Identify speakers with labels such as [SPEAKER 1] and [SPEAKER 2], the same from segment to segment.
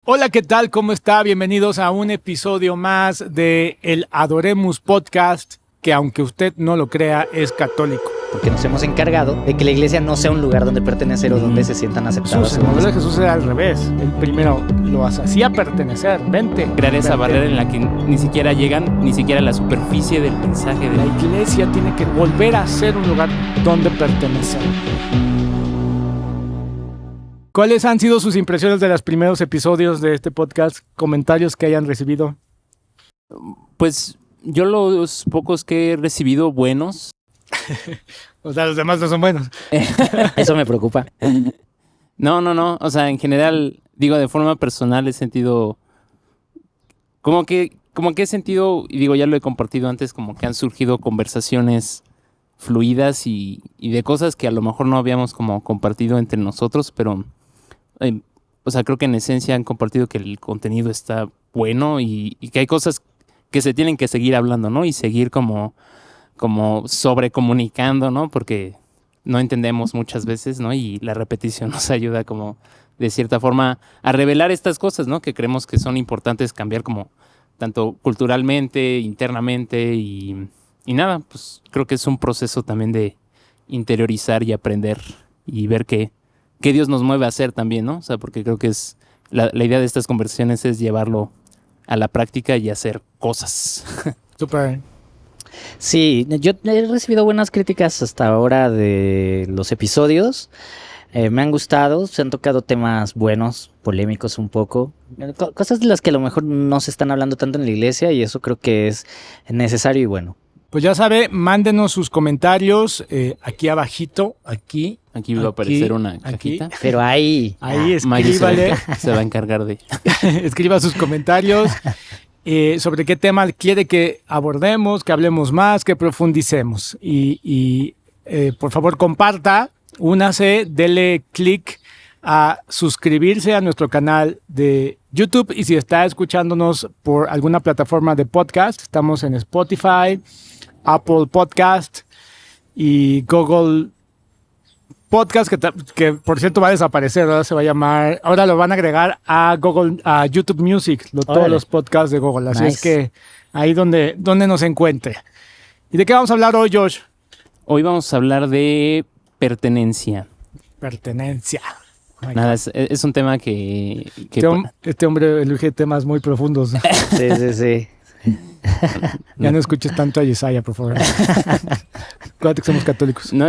[SPEAKER 1] Hola, ¿qué tal? ¿Cómo está? Bienvenidos a un episodio más de el Adoremus Podcast, que aunque usted no lo crea, es católico.
[SPEAKER 2] Porque nos hemos encargado de que la iglesia no sea un lugar donde pertenecer o donde se sientan aceptados.
[SPEAKER 1] El modelo de Jesús era al revés. Él primero lo hacía pertenecer. Vente.
[SPEAKER 3] Crear esa
[SPEAKER 1] vente.
[SPEAKER 3] barrera en la que ni siquiera llegan, ni siquiera a la superficie del mensaje de
[SPEAKER 1] La iglesia tiene que volver a ser un lugar donde pertenecer. ¿Cuáles han sido sus impresiones de los primeros episodios de este podcast? Comentarios que hayan recibido.
[SPEAKER 3] Pues yo los pocos que he recibido buenos.
[SPEAKER 1] O sea, los demás no son buenos.
[SPEAKER 2] Eso me preocupa.
[SPEAKER 3] No. O sea, en general, digo, de forma personal he sentido como que he sentido, y digo, ya lo he compartido antes, como que han surgido conversaciones fluidas y de cosas que a lo mejor no habíamos como compartido entre nosotros, pero o sea, creo que en esencia han compartido que el contenido está bueno y que hay cosas que se tienen que seguir hablando, ¿no? Y seguir como sobrecomunicando, ¿no? Porque no entendemos muchas veces, ¿no? Y la repetición nos ayuda como de cierta forma a revelar estas cosas, ¿no? Que creemos que son importantes cambiar como tanto culturalmente, internamente y nada, pues creo que es un proceso también de interiorizar y aprender y ver qué Dios nos mueve a hacer también, ¿no? O sea, porque creo que es la idea de estas conversaciones es llevarlo a la práctica y hacer cosas.
[SPEAKER 1] Súper.
[SPEAKER 2] Sí, yo he recibido buenas críticas hasta ahora de los episodios. Me han gustado, se han tocado temas buenos, polémicos un poco. Cosas de las que a lo mejor no se están hablando tanto en la iglesia y eso creo que es necesario y bueno.
[SPEAKER 1] Pues ya sabe, mándenos sus comentarios aquí abajito, aquí.
[SPEAKER 3] Aquí va a aparecer una cajita.
[SPEAKER 2] Pero ahí
[SPEAKER 1] escríbale.
[SPEAKER 3] Se va a encargar de...
[SPEAKER 1] Escriba sus comentarios sobre qué tema quiere que abordemos, que hablemos más, que profundicemos. Y por favor comparta, únase, dele click a suscribirse a nuestro canal de YouTube. Y si está escuchándonos por alguna plataforma de podcast, estamos en Spotify, Apple Podcast y Google Podcast, que por cierto va a desaparecer, ahora se va a llamar, ahora lo van a agregar a YouTube Music, todos los podcasts de Google, así
[SPEAKER 2] Nice.
[SPEAKER 1] es que ahí donde nos encuentre. ¿Y de qué vamos a hablar hoy, Josh?
[SPEAKER 3] Hoy vamos a hablar de pertenencia.
[SPEAKER 1] Pertenencia.
[SPEAKER 3] Nada, es un tema que
[SPEAKER 1] Este hombre elige temas muy profundos.
[SPEAKER 2] Sí.
[SPEAKER 1] Ya no escuches tanto a Yesaya, por favor. Acuérdate que somos católicos.
[SPEAKER 3] No,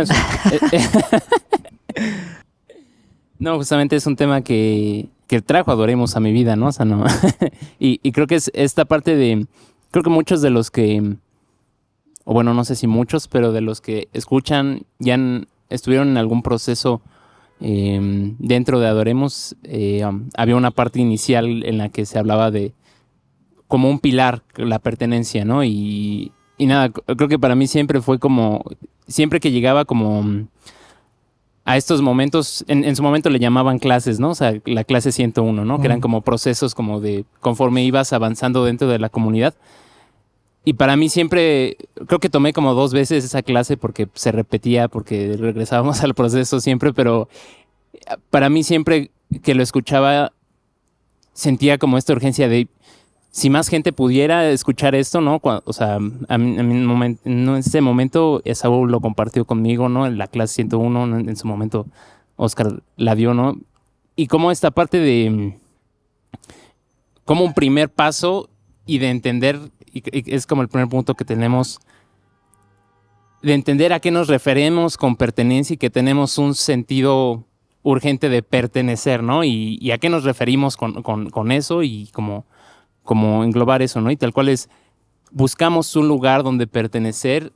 [SPEAKER 3] no, justamente es un tema que trajo Adoremos a mi vida, ¿no? O sea, no. y creo que es esta parte de... Creo que muchos de los que... O bueno, no sé si muchos, pero de los que escuchan ya estuvieron en algún proceso dentro de Adoremos. Había una parte inicial en la que se hablaba de como un pilar, la pertenencia, ¿no? Y nada, creo que para mí siempre fue como... Siempre que llegaba como a estos momentos, en su momento le llamaban clases, ¿no? O sea, la clase 101, ¿no? Que eran como procesos como de conforme ibas avanzando dentro de la comunidad. Y para mí siempre, creo que tomé como 2 veces esa clase porque se repetía, porque regresábamos al proceso siempre, pero para mí siempre que lo escuchaba sentía como esta urgencia de si más gente pudiera escuchar esto, ¿no? O sea, en ese momento Esaú lo compartió conmigo, ¿no? En la clase 101, ¿no? En su momento Oscar la dio, ¿no? Y como esta parte de como un primer paso y de entender, y es como el primer punto que tenemos, de entender a qué nos referimos con pertenencia y que tenemos un sentido urgente de pertenecer, ¿no? Y a qué nos referimos con eso y como englobar eso, ¿no? Y tal cual es, buscamos un lugar donde pertenecer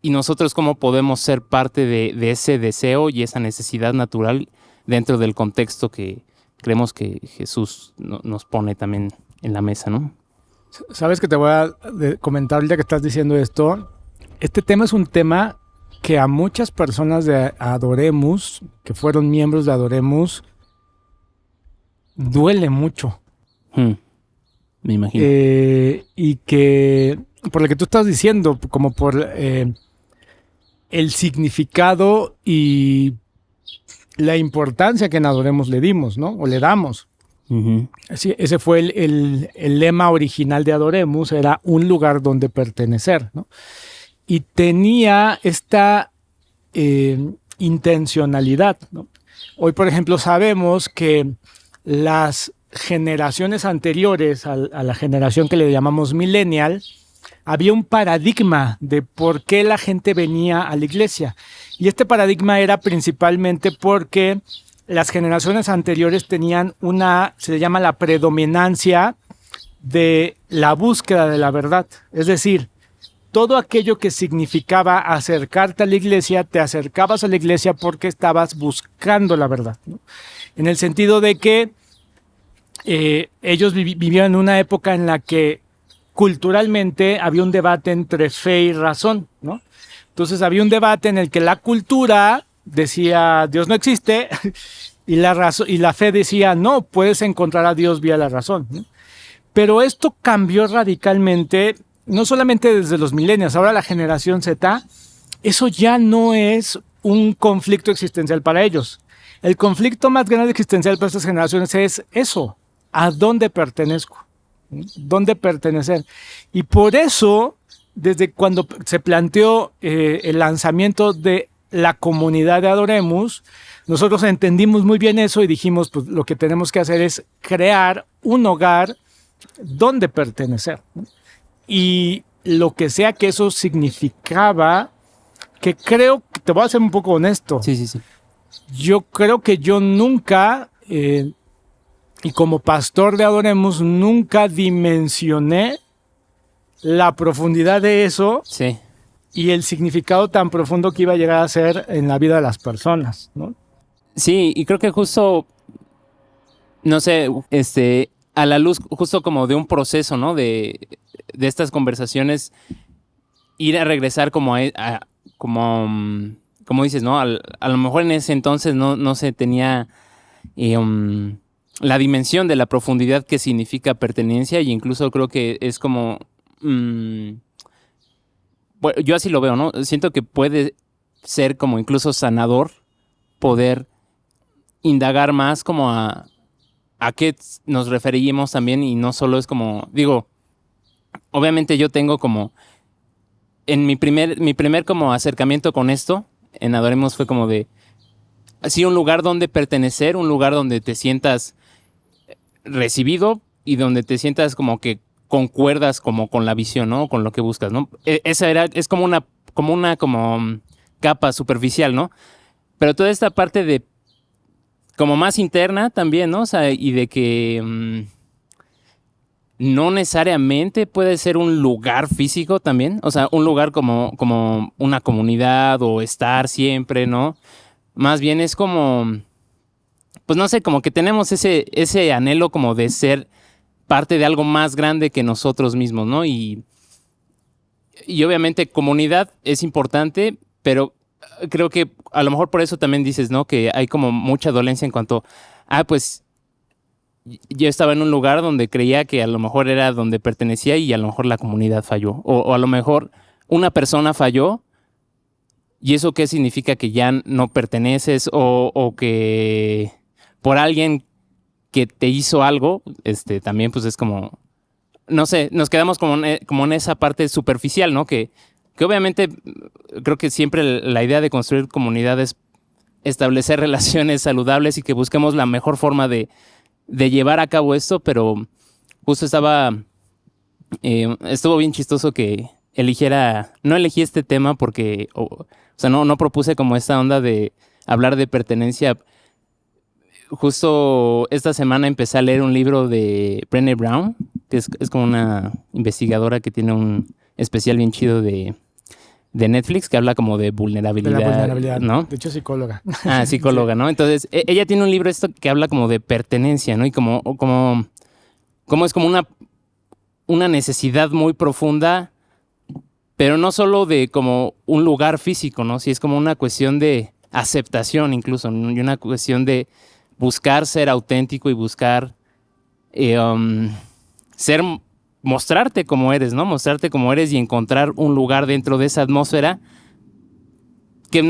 [SPEAKER 3] y nosotros cómo podemos ser parte de ese deseo y esa necesidad natural dentro del contexto que creemos que Jesús nos pone también en la mesa, ¿no?
[SPEAKER 1] Sabes que te voy a comentar ahorita que estás diciendo esto. Este tema es un tema que a muchas personas de Adoremus, que fueron miembros de Adoremus, duele mucho.
[SPEAKER 3] Me imagino.
[SPEAKER 1] Y que, por lo que tú estás diciendo, como por el significado y la importancia que en Adoremus le dimos, ¿no? O le damos.
[SPEAKER 3] Ujú.
[SPEAKER 1] Sí, ese fue el lema original de Adoremus, era un lugar donde pertenecer, ¿no? Y tenía esta intencionalidad, ¿no? Hoy, por ejemplo, sabemos que las generaciones anteriores a la generación que le llamamos millennial, había un paradigma de por qué la gente venía a la iglesia. Y este paradigma era principalmente porque las generaciones anteriores tenían se llama la predominancia de la búsqueda de la verdad. Es decir, todo aquello que significaba acercarte a la iglesia, te acercabas a la iglesia porque estabas buscando la verdad, ¿no? En el sentido de que ellos vivían en una época en la que culturalmente había un debate entre fe y razón, ¿no? Entonces había un debate en el que la cultura decía Dios no existe y la fe decía no, puedes encontrar a Dios vía la razón, ¿no? Pero esto cambió radicalmente, no solamente desde los millennials, ahora la generación Z, eso ya no es un conflicto existencial para ellos. El conflicto más grande existencial para estas generaciones es eso, ¿a dónde pertenezco? ¿Dónde pertenecer? Y por eso, desde cuando se planteó el lanzamiento de la comunidad de Adoremus, nosotros entendimos muy bien eso y dijimos, pues lo que tenemos que hacer es crear un hogar donde pertenecer, ¿no? Y lo que sea que eso significaba, que creo, te voy a ser un poco honesto,
[SPEAKER 3] Sí, sí, sí.
[SPEAKER 1] yo creo que yo nunca, y como pastor de Adoremus, nunca dimensioné la profundidad de eso
[SPEAKER 3] Sí.
[SPEAKER 1] y el significado tan profundo que iba a llegar a ser en la vida de las personas, ¿no?
[SPEAKER 3] Sí, y creo que justo, no sé, a la luz justo como de un proceso, ¿no? De estas conversaciones, ir a regresar como como, como dices, ¿no? A lo mejor en ese entonces no se tenía la dimensión de la profundidad que significa pertenencia, y incluso creo que es como, bueno, yo así lo veo, ¿no? Siento que puede ser como incluso sanador poder indagar más como a qué nos referimos también, y no solo es como, digo, obviamente yo tengo como, en mi primer como acercamiento con esto, en Adoremos fue como de, así un lugar donde pertenecer, un lugar donde te sientas recibido y donde te sientas como que concuerdas como con la visión, ¿no? Con lo que buscas, ¿no? Esa es como una capa superficial, ¿no? Pero toda esta parte de como más interna también, ¿no? O sea, y de que no necesariamente puede ser un lugar físico también. O sea, un lugar como una comunidad o estar siempre, ¿no? Más bien es como, pues no sé, como que tenemos ese anhelo como de ser parte de algo más grande que nosotros mismos, ¿no? Y obviamente comunidad es importante, pero creo que a lo mejor por eso también dices, ¿no? Que hay como mucha dolencia en cuanto, pues yo estaba en un lugar donde creía que a lo mejor era donde pertenecía y a lo mejor la comunidad falló. O a lo mejor una persona falló, y eso qué significa, que ya no perteneces, o que por alguien que te hizo algo, también pues es como, no sé, nos quedamos como en esa parte superficial, ¿no? Que obviamente creo que siempre la idea de construir comunidad es establecer relaciones saludables y que busquemos la mejor forma de llevar a cabo esto, pero justo estuvo bien chistoso que no elegí este tema porque, o sea, no propuse como esta onda de hablar de pertenencia. Justo esta semana empecé a leer un libro de Brené Brown, que es como una investigadora que tiene un especial bien chido de Netflix, que habla como de vulnerabilidad.
[SPEAKER 1] De la vulnerabilidad,
[SPEAKER 3] ¿no?
[SPEAKER 1] De hecho, psicóloga.
[SPEAKER 3] Psicóloga, ¿no? Entonces, ella tiene un libro que habla como de pertenencia, ¿no? Y como es como una necesidad muy profunda, pero no solo de como un lugar físico, ¿no? Sí, es como una cuestión de aceptación incluso, ¿no? Y una cuestión de buscar ser auténtico y buscar mostrarte como eres, ¿no? Mostrarte como eres y encontrar un lugar dentro de esa atmósfera que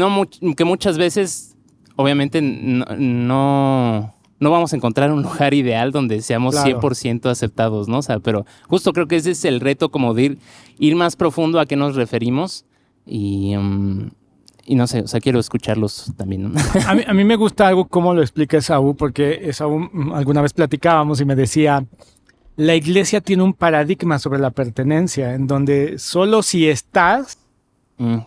[SPEAKER 3] muchas veces, obviamente, no no vamos a encontrar un lugar ideal donde seamos
[SPEAKER 1] Claro.
[SPEAKER 3] 100% aceptados, ¿no? O sea, pero justo creo que ese es el reto como de ir más profundo a qué nos referimos y no sé, o sea, quiero escucharlos también, ¿no?
[SPEAKER 1] A mí me gusta algo cómo lo explica Esaú, porque Esaú alguna vez platicábamos y me decía, la iglesia tiene un paradigma sobre la pertenencia, en donde solo si estás,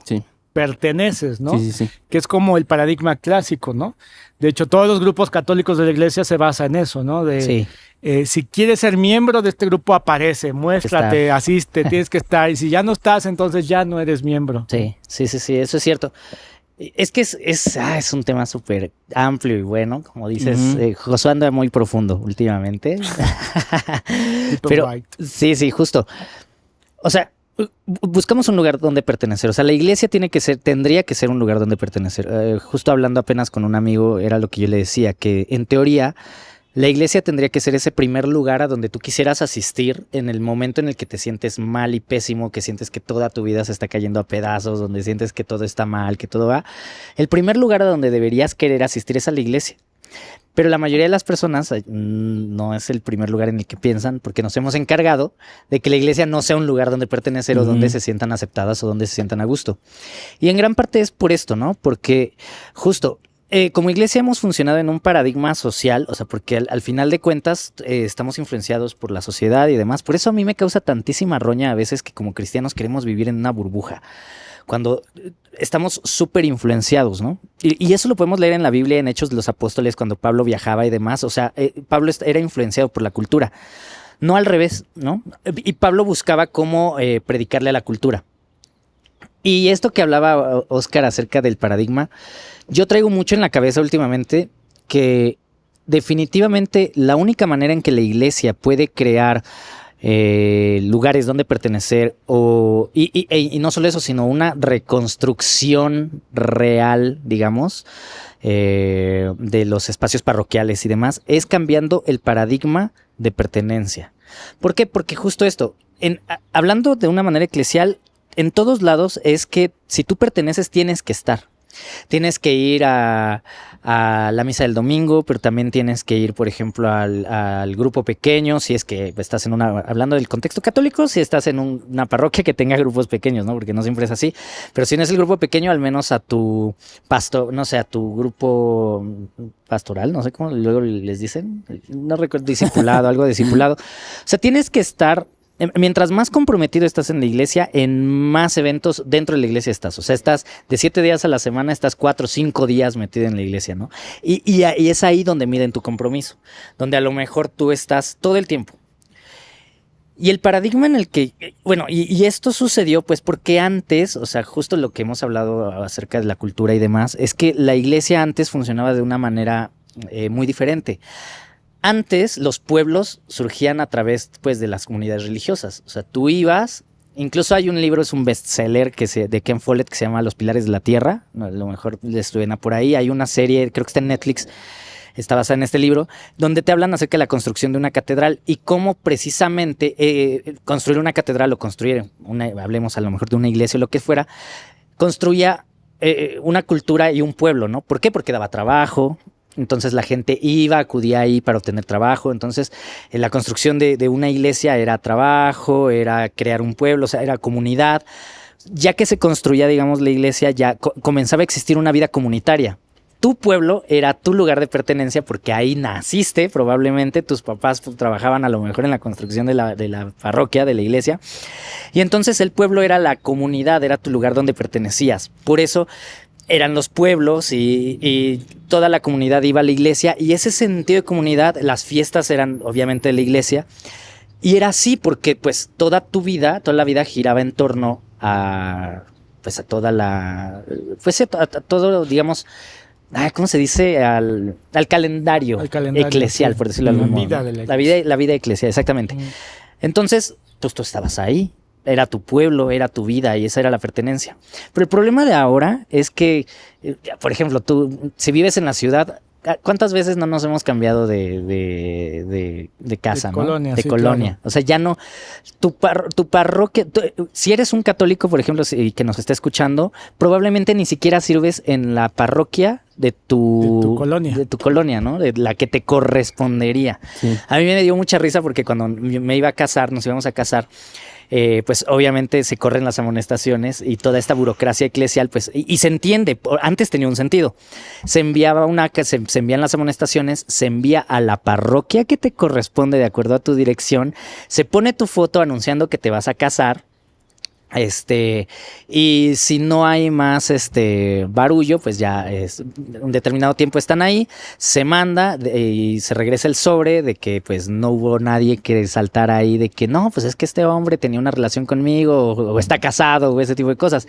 [SPEAKER 3] Sí,
[SPEAKER 1] perteneces, ¿no?
[SPEAKER 3] sí, sí, sí.
[SPEAKER 1] Que es como el paradigma clásico, ¿no? De hecho, todos los grupos católicos de la iglesia se basan en eso, ¿no? De,
[SPEAKER 2] Sí,
[SPEAKER 1] si quieres ser miembro de este grupo, aparece, muéstrate, asiste, tienes que estar. Y si ya no estás, entonces ya no eres miembro.
[SPEAKER 2] sí, eso es cierto. Es que es un tema súper amplio y bueno, como dices,
[SPEAKER 3] Ujú.
[SPEAKER 2] Josué anda muy profundo últimamente.
[SPEAKER 1] Tipo
[SPEAKER 2] Pero
[SPEAKER 1] White.
[SPEAKER 2] sí, justo. O sea, buscamos un lugar donde pertenecer. O sea, la iglesia tendría que ser un lugar donde pertenecer. Justo hablando apenas con un amigo, era lo que yo le decía, que en teoría la iglesia tendría que ser ese primer lugar a donde tú quisieras asistir en el momento en el que te sientes mal y pésimo, que sientes que toda tu vida se está cayendo a pedazos, donde sientes que todo está mal, que todo va. El primer lugar a donde deberías querer asistir es a la iglesia. Pero la mayoría de las personas no es el primer lugar en el que piensan, porque nos hemos encargado de que la iglesia no sea un lugar donde pertenecer o donde se sientan aceptadas o donde se sientan a gusto. Y en gran parte es por esto, ¿no? Porque justo como iglesia hemos funcionado en un paradigma social, o sea, porque al final de cuentas estamos influenciados por la sociedad y demás. Por eso a mí me causa tantísima roña a veces que como cristianos queremos vivir en una burbuja, cuando estamos súper influenciados, ¿no? Y eso lo podemos leer en la Biblia, en Hechos de los Apóstoles, cuando Pablo viajaba y demás. O sea, Pablo era influenciado por la cultura, no al revés, ¿no? Y Pablo buscaba cómo predicarle a la cultura. Y esto que hablaba Oscar acerca del paradigma, yo traigo mucho en la cabeza últimamente que definitivamente la única manera en que la iglesia puede crear lugares donde pertenecer y no solo eso, sino una reconstrucción real, digamos, de los espacios parroquiales y demás, es cambiando el paradigma de pertenencia. ¿Por qué? Porque justo esto, hablando de una manera eclesial, en todos lados es que si tú perteneces tienes que estar. Tienes que ir a la misa del domingo, pero también tienes que ir, por ejemplo, al grupo pequeño, si es que estás hablando del contexto católico, si estás en una parroquia que tenga grupos pequeños, ¿no? Porque no siempre es así. Pero si no es el grupo pequeño, al menos a tu pastor, no sé, a tu grupo pastoral, no sé cómo luego les dicen, no recuerdo, discipulado, algo de discipulado. O sea, tienes que estar. Mientras más comprometido estás en la iglesia, en más eventos dentro de la iglesia estás. O sea, estás de 7 días a la semana, estás 4 o 5 días metido en la iglesia, ¿no? Y es ahí donde miden tu compromiso, donde a lo mejor tú estás todo el tiempo. Y el paradigma en el que, bueno, y esto sucedió pues porque antes, o sea, justo lo que hemos hablado acerca de la cultura y demás, es que la iglesia antes funcionaba de una manera muy diferente. Antes los pueblos surgían a través pues de las comunidades religiosas. O sea, tú ibas, incluso hay un libro, es un bestseller de Ken Follett que se llama Los Pilares de la Tierra. A lo mejor les suena por ahí. Hay una serie, creo que está en Netflix, está basada en este libro, donde te hablan acerca de la construcción de una catedral y cómo precisamente construir una catedral o construir, hablemos a lo mejor de una iglesia o lo que fuera, construía una cultura y un pueblo, ¿no? ¿Por qué? Porque daba trabajo. Entonces la gente acudía ahí para obtener trabajo. Entonces la construcción de una iglesia era trabajo, era crear un pueblo, o sea, era comunidad. Ya que se construía, digamos, la iglesia, ya comenzaba a existir una vida comunitaria. Tu pueblo era tu lugar de pertenencia porque ahí naciste, probablemente tus papás trabajaban a lo mejor en la construcción de la parroquia, de la iglesia. Y entonces el pueblo era la comunidad, era tu lugar donde pertenecías. Por eso eran los pueblos y toda la comunidad iba a la iglesia, y ese sentido de comunidad, las fiestas eran obviamente de la iglesia, y era así porque pues toda la vida giraba en torno a pues a toda a todo, digamos, ¿cómo se dice? Al calendario eclesial, sí, por decirlo de algún modo. La vida eclesial, exactamente. Entonces, pues tú estabas ahí. Era tu pueblo, era tu vida, y esa era la pertenencia. Pero el problema de ahora es que, por ejemplo, tú, si vives en la ciudad, ¿Cuántas veces no nos hemos cambiado de casa,
[SPEAKER 1] De
[SPEAKER 2] ¿no?
[SPEAKER 1] colonia,
[SPEAKER 2] De
[SPEAKER 1] sí,
[SPEAKER 2] colonia.
[SPEAKER 1] claro.
[SPEAKER 2] O sea, ya no. Tu parroquia. Si eres un católico, por ejemplo, que nos está escuchando, probablemente ni siquiera sirves en la parroquia de tu
[SPEAKER 1] colonia.
[SPEAKER 2] De tu colonia, ¿no? De la que te correspondería.
[SPEAKER 3] Sí.
[SPEAKER 2] A mí me dio mucha risa porque cuando me iba a casar, nos íbamos a casar. Pues obviamente se corren las amonestaciones y toda esta burocracia eclesial, pues, y se entiende, antes tenía un sentido. Se enviaba se envían las amonestaciones, se envía a la parroquia que te corresponde de acuerdo a tu dirección, se pone tu foto anunciando que te vas a casar. Y si no hay más barullo, pues ya es un determinado tiempo están ahí, se manda y se regresa el sobre de que pues no hubo nadie que saltara ahí de que no, pues es que este hombre tenía una relación conmigo o está casado o ese tipo de cosas.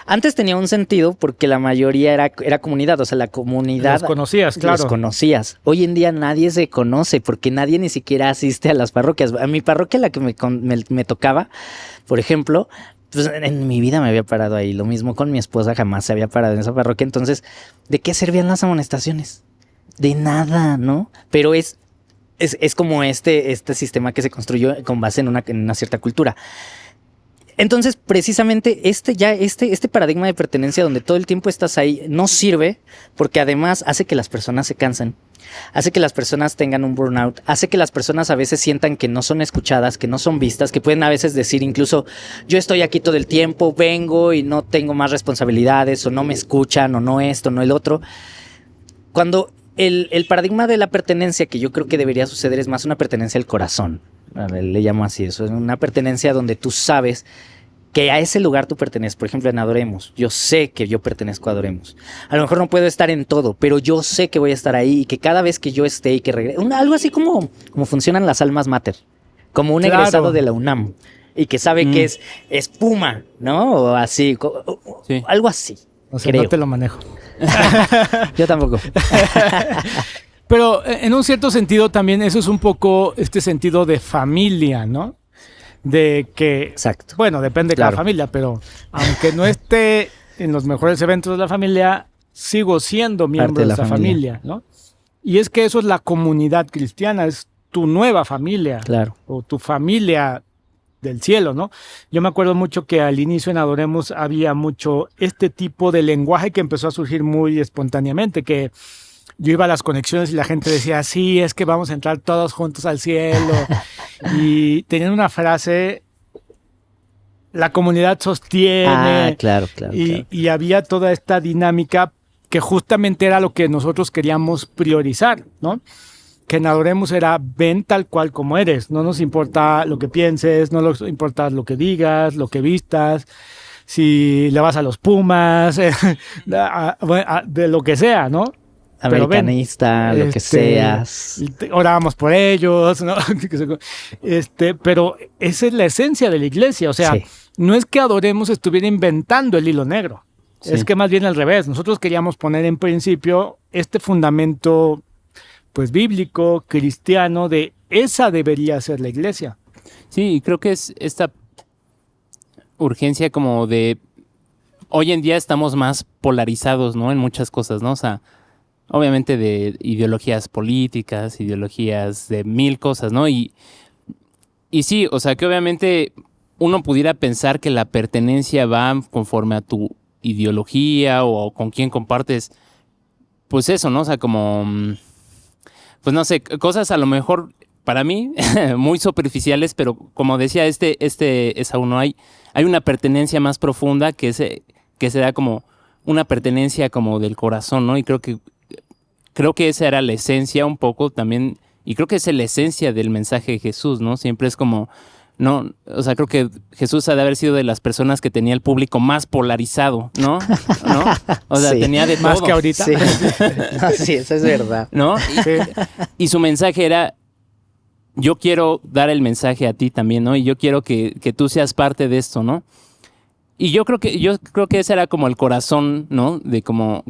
[SPEAKER 2] Antes tenía un sentido porque la mayoría era comunidad, o sea, la comunidad...
[SPEAKER 1] Los conocías, claro.
[SPEAKER 2] Los conocías. Hoy en día nadie se conoce porque nadie ni siquiera asiste a las parroquias. A mi parroquia, la que me tocaba, por ejemplo, pues en mi vida me había parado ahí. Lo mismo con mi esposa, jamás se había parado en esa parroquia. Entonces, ¿de qué servían las amonestaciones? De nada, ¿no? Pero es como este sistema que se construyó con base en una cierta cultura. Entonces, precisamente este paradigma de pertenencia donde todo el tiempo estás ahí no sirve porque además hace que las personas se cansen, hace que las personas tengan un burnout, hace que las personas a veces sientan que no son escuchadas, que no son vistas, que pueden a veces decir incluso yo estoy aquí todo el tiempo, vengo y no tengo más responsabilidades o no me escuchan o no esto, no el otro. Cuando el paradigma de la pertenencia que yo creo que debería suceder es más una pertenencia al corazón. Le llamo así, eso es una pertenencia donde tú sabes que a ese lugar tú perteneces. Por ejemplo, en Adoremos, yo sé que yo pertenezco a Adoremos. A lo mejor no puedo estar en todo, pero yo sé que voy a estar ahí y que cada vez que yo esté y que regrese, algo así como funcionan las almas mater, como un egresado de la UNAM y que sabe que es Puma, ¿no? O así, sí. Algo así.
[SPEAKER 1] O sea, creo. No te lo manejo.
[SPEAKER 2] Yo tampoco.
[SPEAKER 1] Pero en un cierto sentido también eso es un poco este sentido de familia, ¿no? De que,
[SPEAKER 2] exacto.
[SPEAKER 1] Bueno, depende de cada familia, pero aunque no esté en los mejores eventos de la familia, sigo siendo miembro de esa familia, ¿no? Y es que eso es la comunidad cristiana, es tu nueva familia,
[SPEAKER 2] claro.
[SPEAKER 1] O tu familia del cielo, ¿no? Yo me acuerdo mucho que al inicio en Adoremos había mucho este tipo de lenguaje que empezó a surgir muy espontáneamente, que yo iba a las conexiones y la gente decía, sí, es que vamos a entrar todos juntos al cielo. Y tenían una frase, la comunidad sostiene.
[SPEAKER 2] Ah, claro.
[SPEAKER 1] Y había toda esta dinámica que justamente era lo que nosotros queríamos priorizar, ¿no? Que en Adoremos era, ven tal cual como eres. No nos importa lo que pienses, no nos importa lo que digas, lo que vistas, si le vas a los Pumas, de lo que sea, ¿no?
[SPEAKER 2] Americanista, lo que seas.
[SPEAKER 1] Orábamos por ellos, ¿no? Pero esa es la esencia de la iglesia. O sea, sí. No es que Adoremos estuviera inventando el hilo negro. Sí. Es que más bien al revés. Nosotros queríamos poner en principio este fundamento, pues, bíblico, cristiano, de esa debería ser la iglesia.
[SPEAKER 3] Sí, creo que es esta urgencia como de... Hoy en día estamos más polarizados, ¿no? En muchas cosas, ¿no? O sea, obviamente de ideologías políticas, ideologías de mil cosas, ¿no? Y sí, o sea, que obviamente uno pudiera pensar que la pertenencia va conforme a tu ideología o con quién compartes, pues eso, ¿no? O sea, como, pues no sé, cosas a lo mejor para mí muy superficiales, pero como decía Esaú, ¿no? Hay una pertenencia más profunda que se da como una pertenencia como del corazón, ¿no? Y creo que esa era la esencia un poco también, y creo que esa es la esencia del mensaje de Jesús, ¿no? Siempre es como, no, o sea, creo que Jesús ha de haber sido de las personas que tenía el público más polarizado, ¿no? O sea, sí. Tenía de todo.
[SPEAKER 1] Más que ahorita.
[SPEAKER 2] Sí, sí, eso es verdad.
[SPEAKER 3] ¿No? Y su mensaje era, yo quiero dar el mensaje a ti también, ¿no? Y yo quiero que tú seas parte de esto, ¿no? Y yo creo que ese era como el corazón, ¿no? De como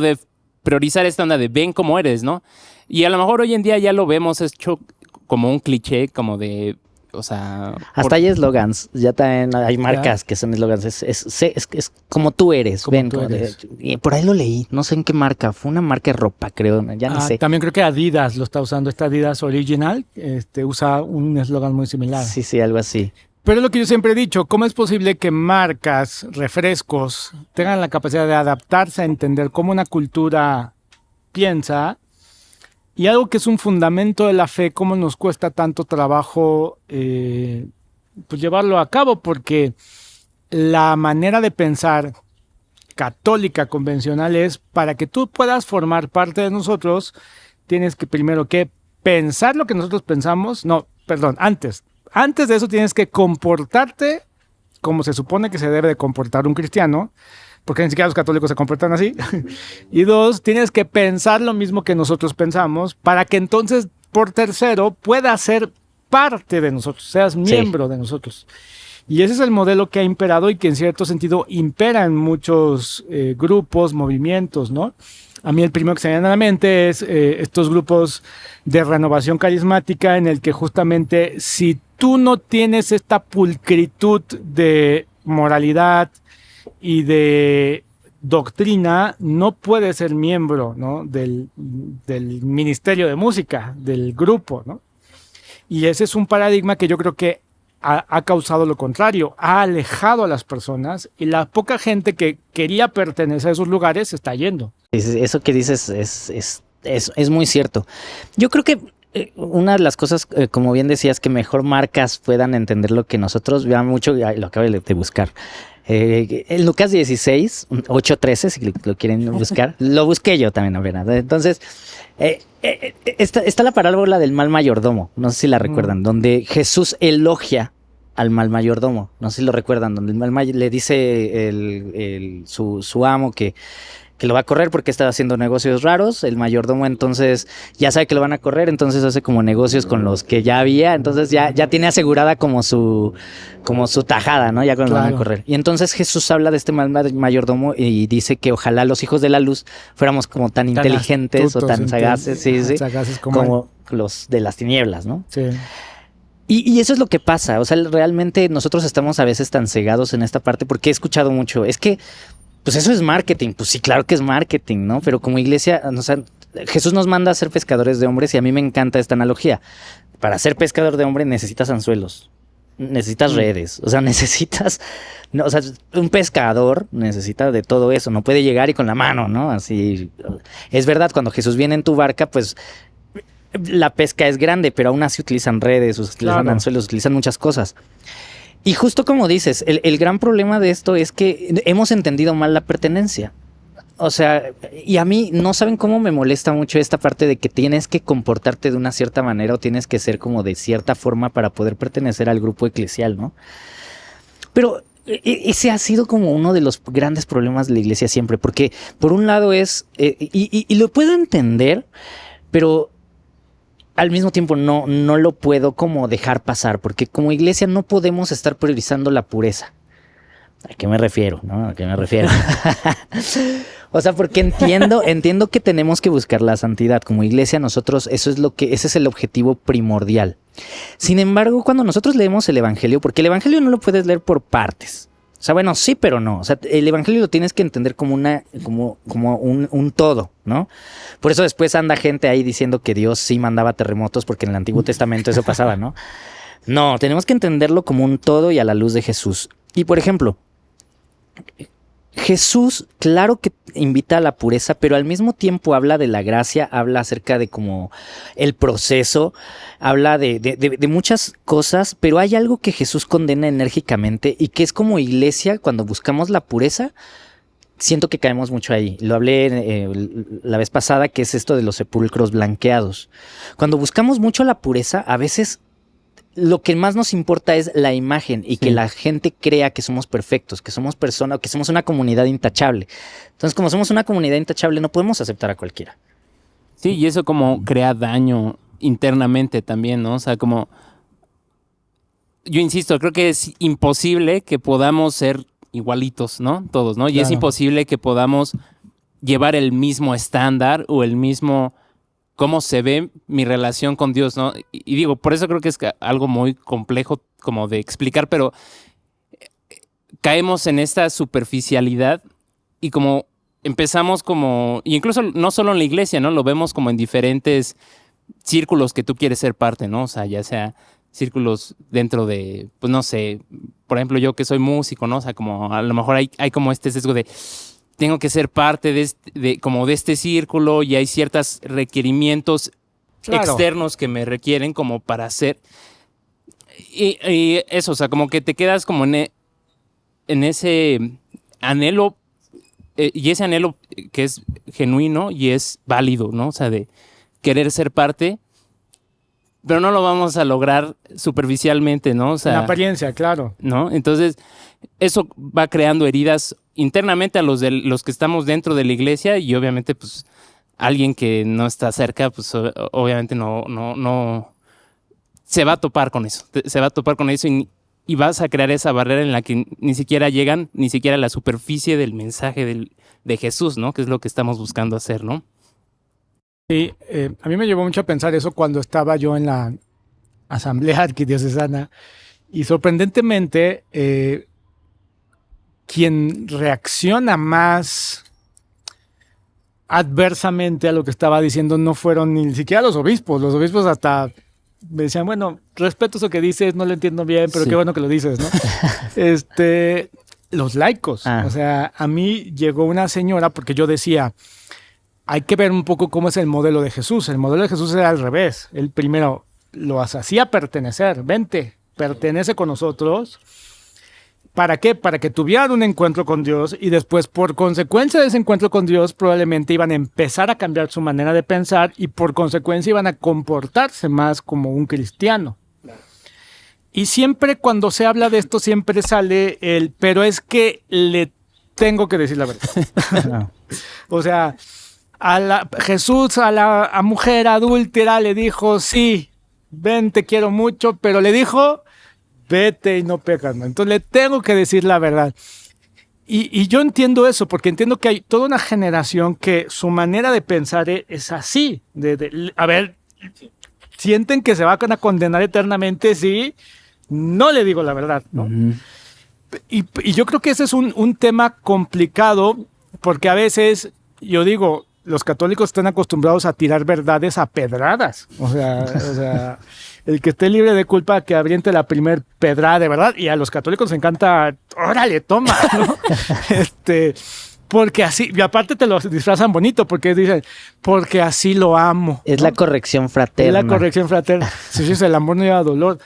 [SPEAKER 3] de priorizar esta onda de ven como eres, ¿no? Y a lo mejor hoy en día ya lo vemos hecho como un cliché, como de o sea...
[SPEAKER 2] Hasta hay eslogans, ya también hay marcas que son eslogans, es como tú eres,
[SPEAKER 1] Como
[SPEAKER 2] ven,
[SPEAKER 1] tú eres.
[SPEAKER 2] Y por ahí lo leí, no sé en qué marca, fue una marca de ropa, creo, ya ni sé.
[SPEAKER 1] También creo que Adidas lo está usando, esta Adidas Original, usa un eslogan muy similar.
[SPEAKER 2] Sí, algo así.
[SPEAKER 1] Pero es lo que yo siempre he dicho, ¿cómo es posible que marcas, refrescos, tengan la capacidad de adaptarse a entender cómo una cultura piensa? Y algo que es un fundamento de la fe, cómo nos cuesta tanto trabajo pues llevarlo a cabo, porque la manera de pensar católica convencional es, para que tú puedas formar parte de nosotros, tienes que primero que pensar lo que nosotros pensamos, antes de eso tienes que comportarte como se supone que se debe de comportar un cristiano, porque ni siquiera los católicos se comportan así. Y 2, tienes que pensar lo mismo que nosotros pensamos para que entonces, por tercero, puedas ser parte de nosotros, seas miembro de nosotros. Y ese es el modelo que ha imperado y que en cierto sentido impera en muchos grupos, movimientos, ¿no? A mí el primero que se me viene a la mente es estos grupos de renovación carismática en el que justamente si tú no tienes esta pulcritud de moralidad y de doctrina, no puedes ser miembro, ¿no? del ministerio de música, del grupo, ¿no? Y ese es un paradigma que yo creo que ha causado lo contrario, ha alejado a las personas y la poca gente que quería pertenecer a esos lugares se está yendo.
[SPEAKER 2] Eso que dices es muy cierto. Yo creo que una de las cosas, como bien decías, que mejor marcas puedan entender lo que nosotros veamos mucho, lo acabo de buscar. En Lucas 16, 8:13, si lo quieren buscar, lo busqué yo también, ¿verdad? Entonces, está la parábola del mal mayordomo, no sé si la recuerdan, donde Jesús elogia al mal mayordomo, no sé si lo recuerdan, donde el mal le dice su amo que lo va a correr porque está haciendo negocios raros. El mayordomo entonces ya sabe que lo van a correr, entonces hace como negocios con los que ya había, entonces ya tiene asegurada como su tajada, ¿no? Ya cuando lo van a correr. Y entonces Jesús habla de este mal mayordomo y dice que ojalá los hijos de la luz fuéramos como tan inteligentes astutos, o tan sagaces, sagaces como los de las tinieblas, ¿no?
[SPEAKER 1] Sí.
[SPEAKER 2] Y eso es lo que pasa, o sea, realmente nosotros estamos a veces tan cegados en esta parte porque he escuchado mucho, es que pues eso es marketing, pues sí, claro que es marketing, ¿no? Pero como iglesia, o sea, Jesús nos manda a ser pescadores de hombres y a mí me encanta esta analogía. Para ser pescador de hombres necesitas anzuelos, necesitas redes, o sea, un pescador necesita de todo eso, no puede llegar y con la mano, ¿no? Así, es verdad, cuando Jesús viene en tu barca, pues la pesca es grande, pero aún así utilizan redes, utilizan anzuelos, utilizan muchas cosas. Y justo como dices, el gran problema de esto es que hemos entendido mal la pertenencia. O sea, y a mí no saben cómo me molesta mucho esta parte de que tienes que comportarte de una cierta manera o tienes que ser como de cierta forma para poder pertenecer al grupo eclesial, ¿no? Pero ese ha sido como uno de los grandes problemas de la iglesia siempre, porque por un lado y lo puedo entender, pero al mismo tiempo no lo puedo como dejar pasar, porque como iglesia no podemos estar priorizando la pureza. ¿A qué me refiero? ¿No? ¿A qué me refiero? O sea, porque entiendo que tenemos que buscar la santidad. Como iglesia nosotros, ese es el objetivo primordial. Sin embargo, cuando nosotros leemos el evangelio, porque el evangelio no lo puedes leer por partes. O sea, bueno, sí, pero no. O sea, el evangelio lo tienes que entender como un todo, ¿no? Por eso después anda gente ahí diciendo que Dios sí mandaba terremotos, porque en el Antiguo Testamento eso pasaba, ¿no? No, tenemos que entenderlo como un todo y a la luz de Jesús. Y por ejemplo, Jesús, claro que invita a la pureza, pero al mismo tiempo habla de la gracia, habla acerca de como el proceso, habla de muchas cosas, pero hay algo que Jesús condena enérgicamente y que es como iglesia, cuando buscamos la pureza, siento que caemos mucho ahí. Lo hablé la vez pasada, que es esto de los sepulcros blanqueados. Cuando buscamos mucho la pureza, a veces lo que más nos importa es la imagen y que la gente crea que somos perfectos, que somos personas, que somos una comunidad intachable. Entonces, como somos una comunidad intachable, no podemos aceptar a cualquiera.
[SPEAKER 3] Sí, y eso como crea daño internamente también, ¿no? O sea, como... Yo insisto, creo que es imposible que podamos ser igualitos, ¿no? Todos, ¿no? Y claro, es imposible que podamos llevar el mismo estándar o el mismo... cómo se ve mi relación con Dios, ¿no? Y digo, por eso creo que es algo muy complejo como de explicar, pero caemos en esta superficialidad y como empezamos como, y incluso no solo en la iglesia, ¿no? Lo vemos como en diferentes círculos que tú quieres ser parte, ¿no? O sea, ya sea círculos dentro de, pues no sé, por ejemplo, yo que soy músico, ¿no? O sea, como a lo mejor hay como este sesgo de tengo que ser parte como de este círculo y hay ciertos requerimientos externos que me requieren como para hacer. Y eso, o sea, como que te quedas como en ese anhelo, y ese anhelo que es genuino y es válido, ¿no? O sea, de querer ser parte, pero no lo vamos a lograr superficialmente, ¿no? O sea,
[SPEAKER 1] en apariencia, claro.
[SPEAKER 3] ¿no? Entonces, eso va creando heridas internamente a los que estamos dentro de la iglesia y obviamente, pues, alguien que no está cerca, pues, obviamente no se va a topar con eso. Se va a topar con eso y vas a crear esa barrera en la que ni siquiera llegan, ni siquiera a la superficie del mensaje de Jesús, ¿no? Que es lo que estamos buscando hacer, ¿no?
[SPEAKER 1] Sí, a mí me llevó mucho a pensar eso cuando estaba yo en la asamblea arquidiocesana y sorprendentemente quien reacciona más adversamente a lo que estaba diciendo no fueron ni siquiera los obispos. Los obispos hasta me decían, bueno, respeto eso que dices, no lo entiendo bien, pero sí, qué bueno que lo dices, ¿no? Los laicos. O sea, a mí llegó una señora porque yo decía, hay que ver un poco cómo es el modelo de Jesús. El modelo de Jesús era al revés. Él primero los hacía pertenecer. Vente, pertenece con nosotros. ¿Para qué? Para que tuvieran un encuentro con Dios y después, por consecuencia de ese encuentro con Dios, probablemente iban a empezar a cambiar su manera de pensar y por consecuencia iban a comportarse más como un cristiano. Claro. Y siempre cuando se habla de esto, siempre sale pero es que le tengo que decir la verdad. No. O sea, Jesús a la mujer adúltera le dijo, sí, ven, te quiero mucho, pero le dijo, vete y no pecas, ¿no? Entonces le tengo que decir la verdad. Y yo entiendo eso, porque entiendo que hay toda una generación que su manera de pensar es así. A ver, sienten que se van a condenar eternamente si no le digo la verdad, ¿no? Uh-huh. Y yo creo que ese es un tema complicado, porque a veces, yo digo, los católicos están acostumbrados a tirar verdades a pedradas. O sea el que esté libre de culpa que aviente la primer pedrada de verdad. Y a los católicos les encanta, órale, toma, ¿no? Porque así, y aparte te lo disfrazan bonito, porque dicen, porque así lo amo.
[SPEAKER 2] Es, ¿no? La corrección fraterna.
[SPEAKER 1] Es la corrección fraterna. Si el amor no lleva dolor.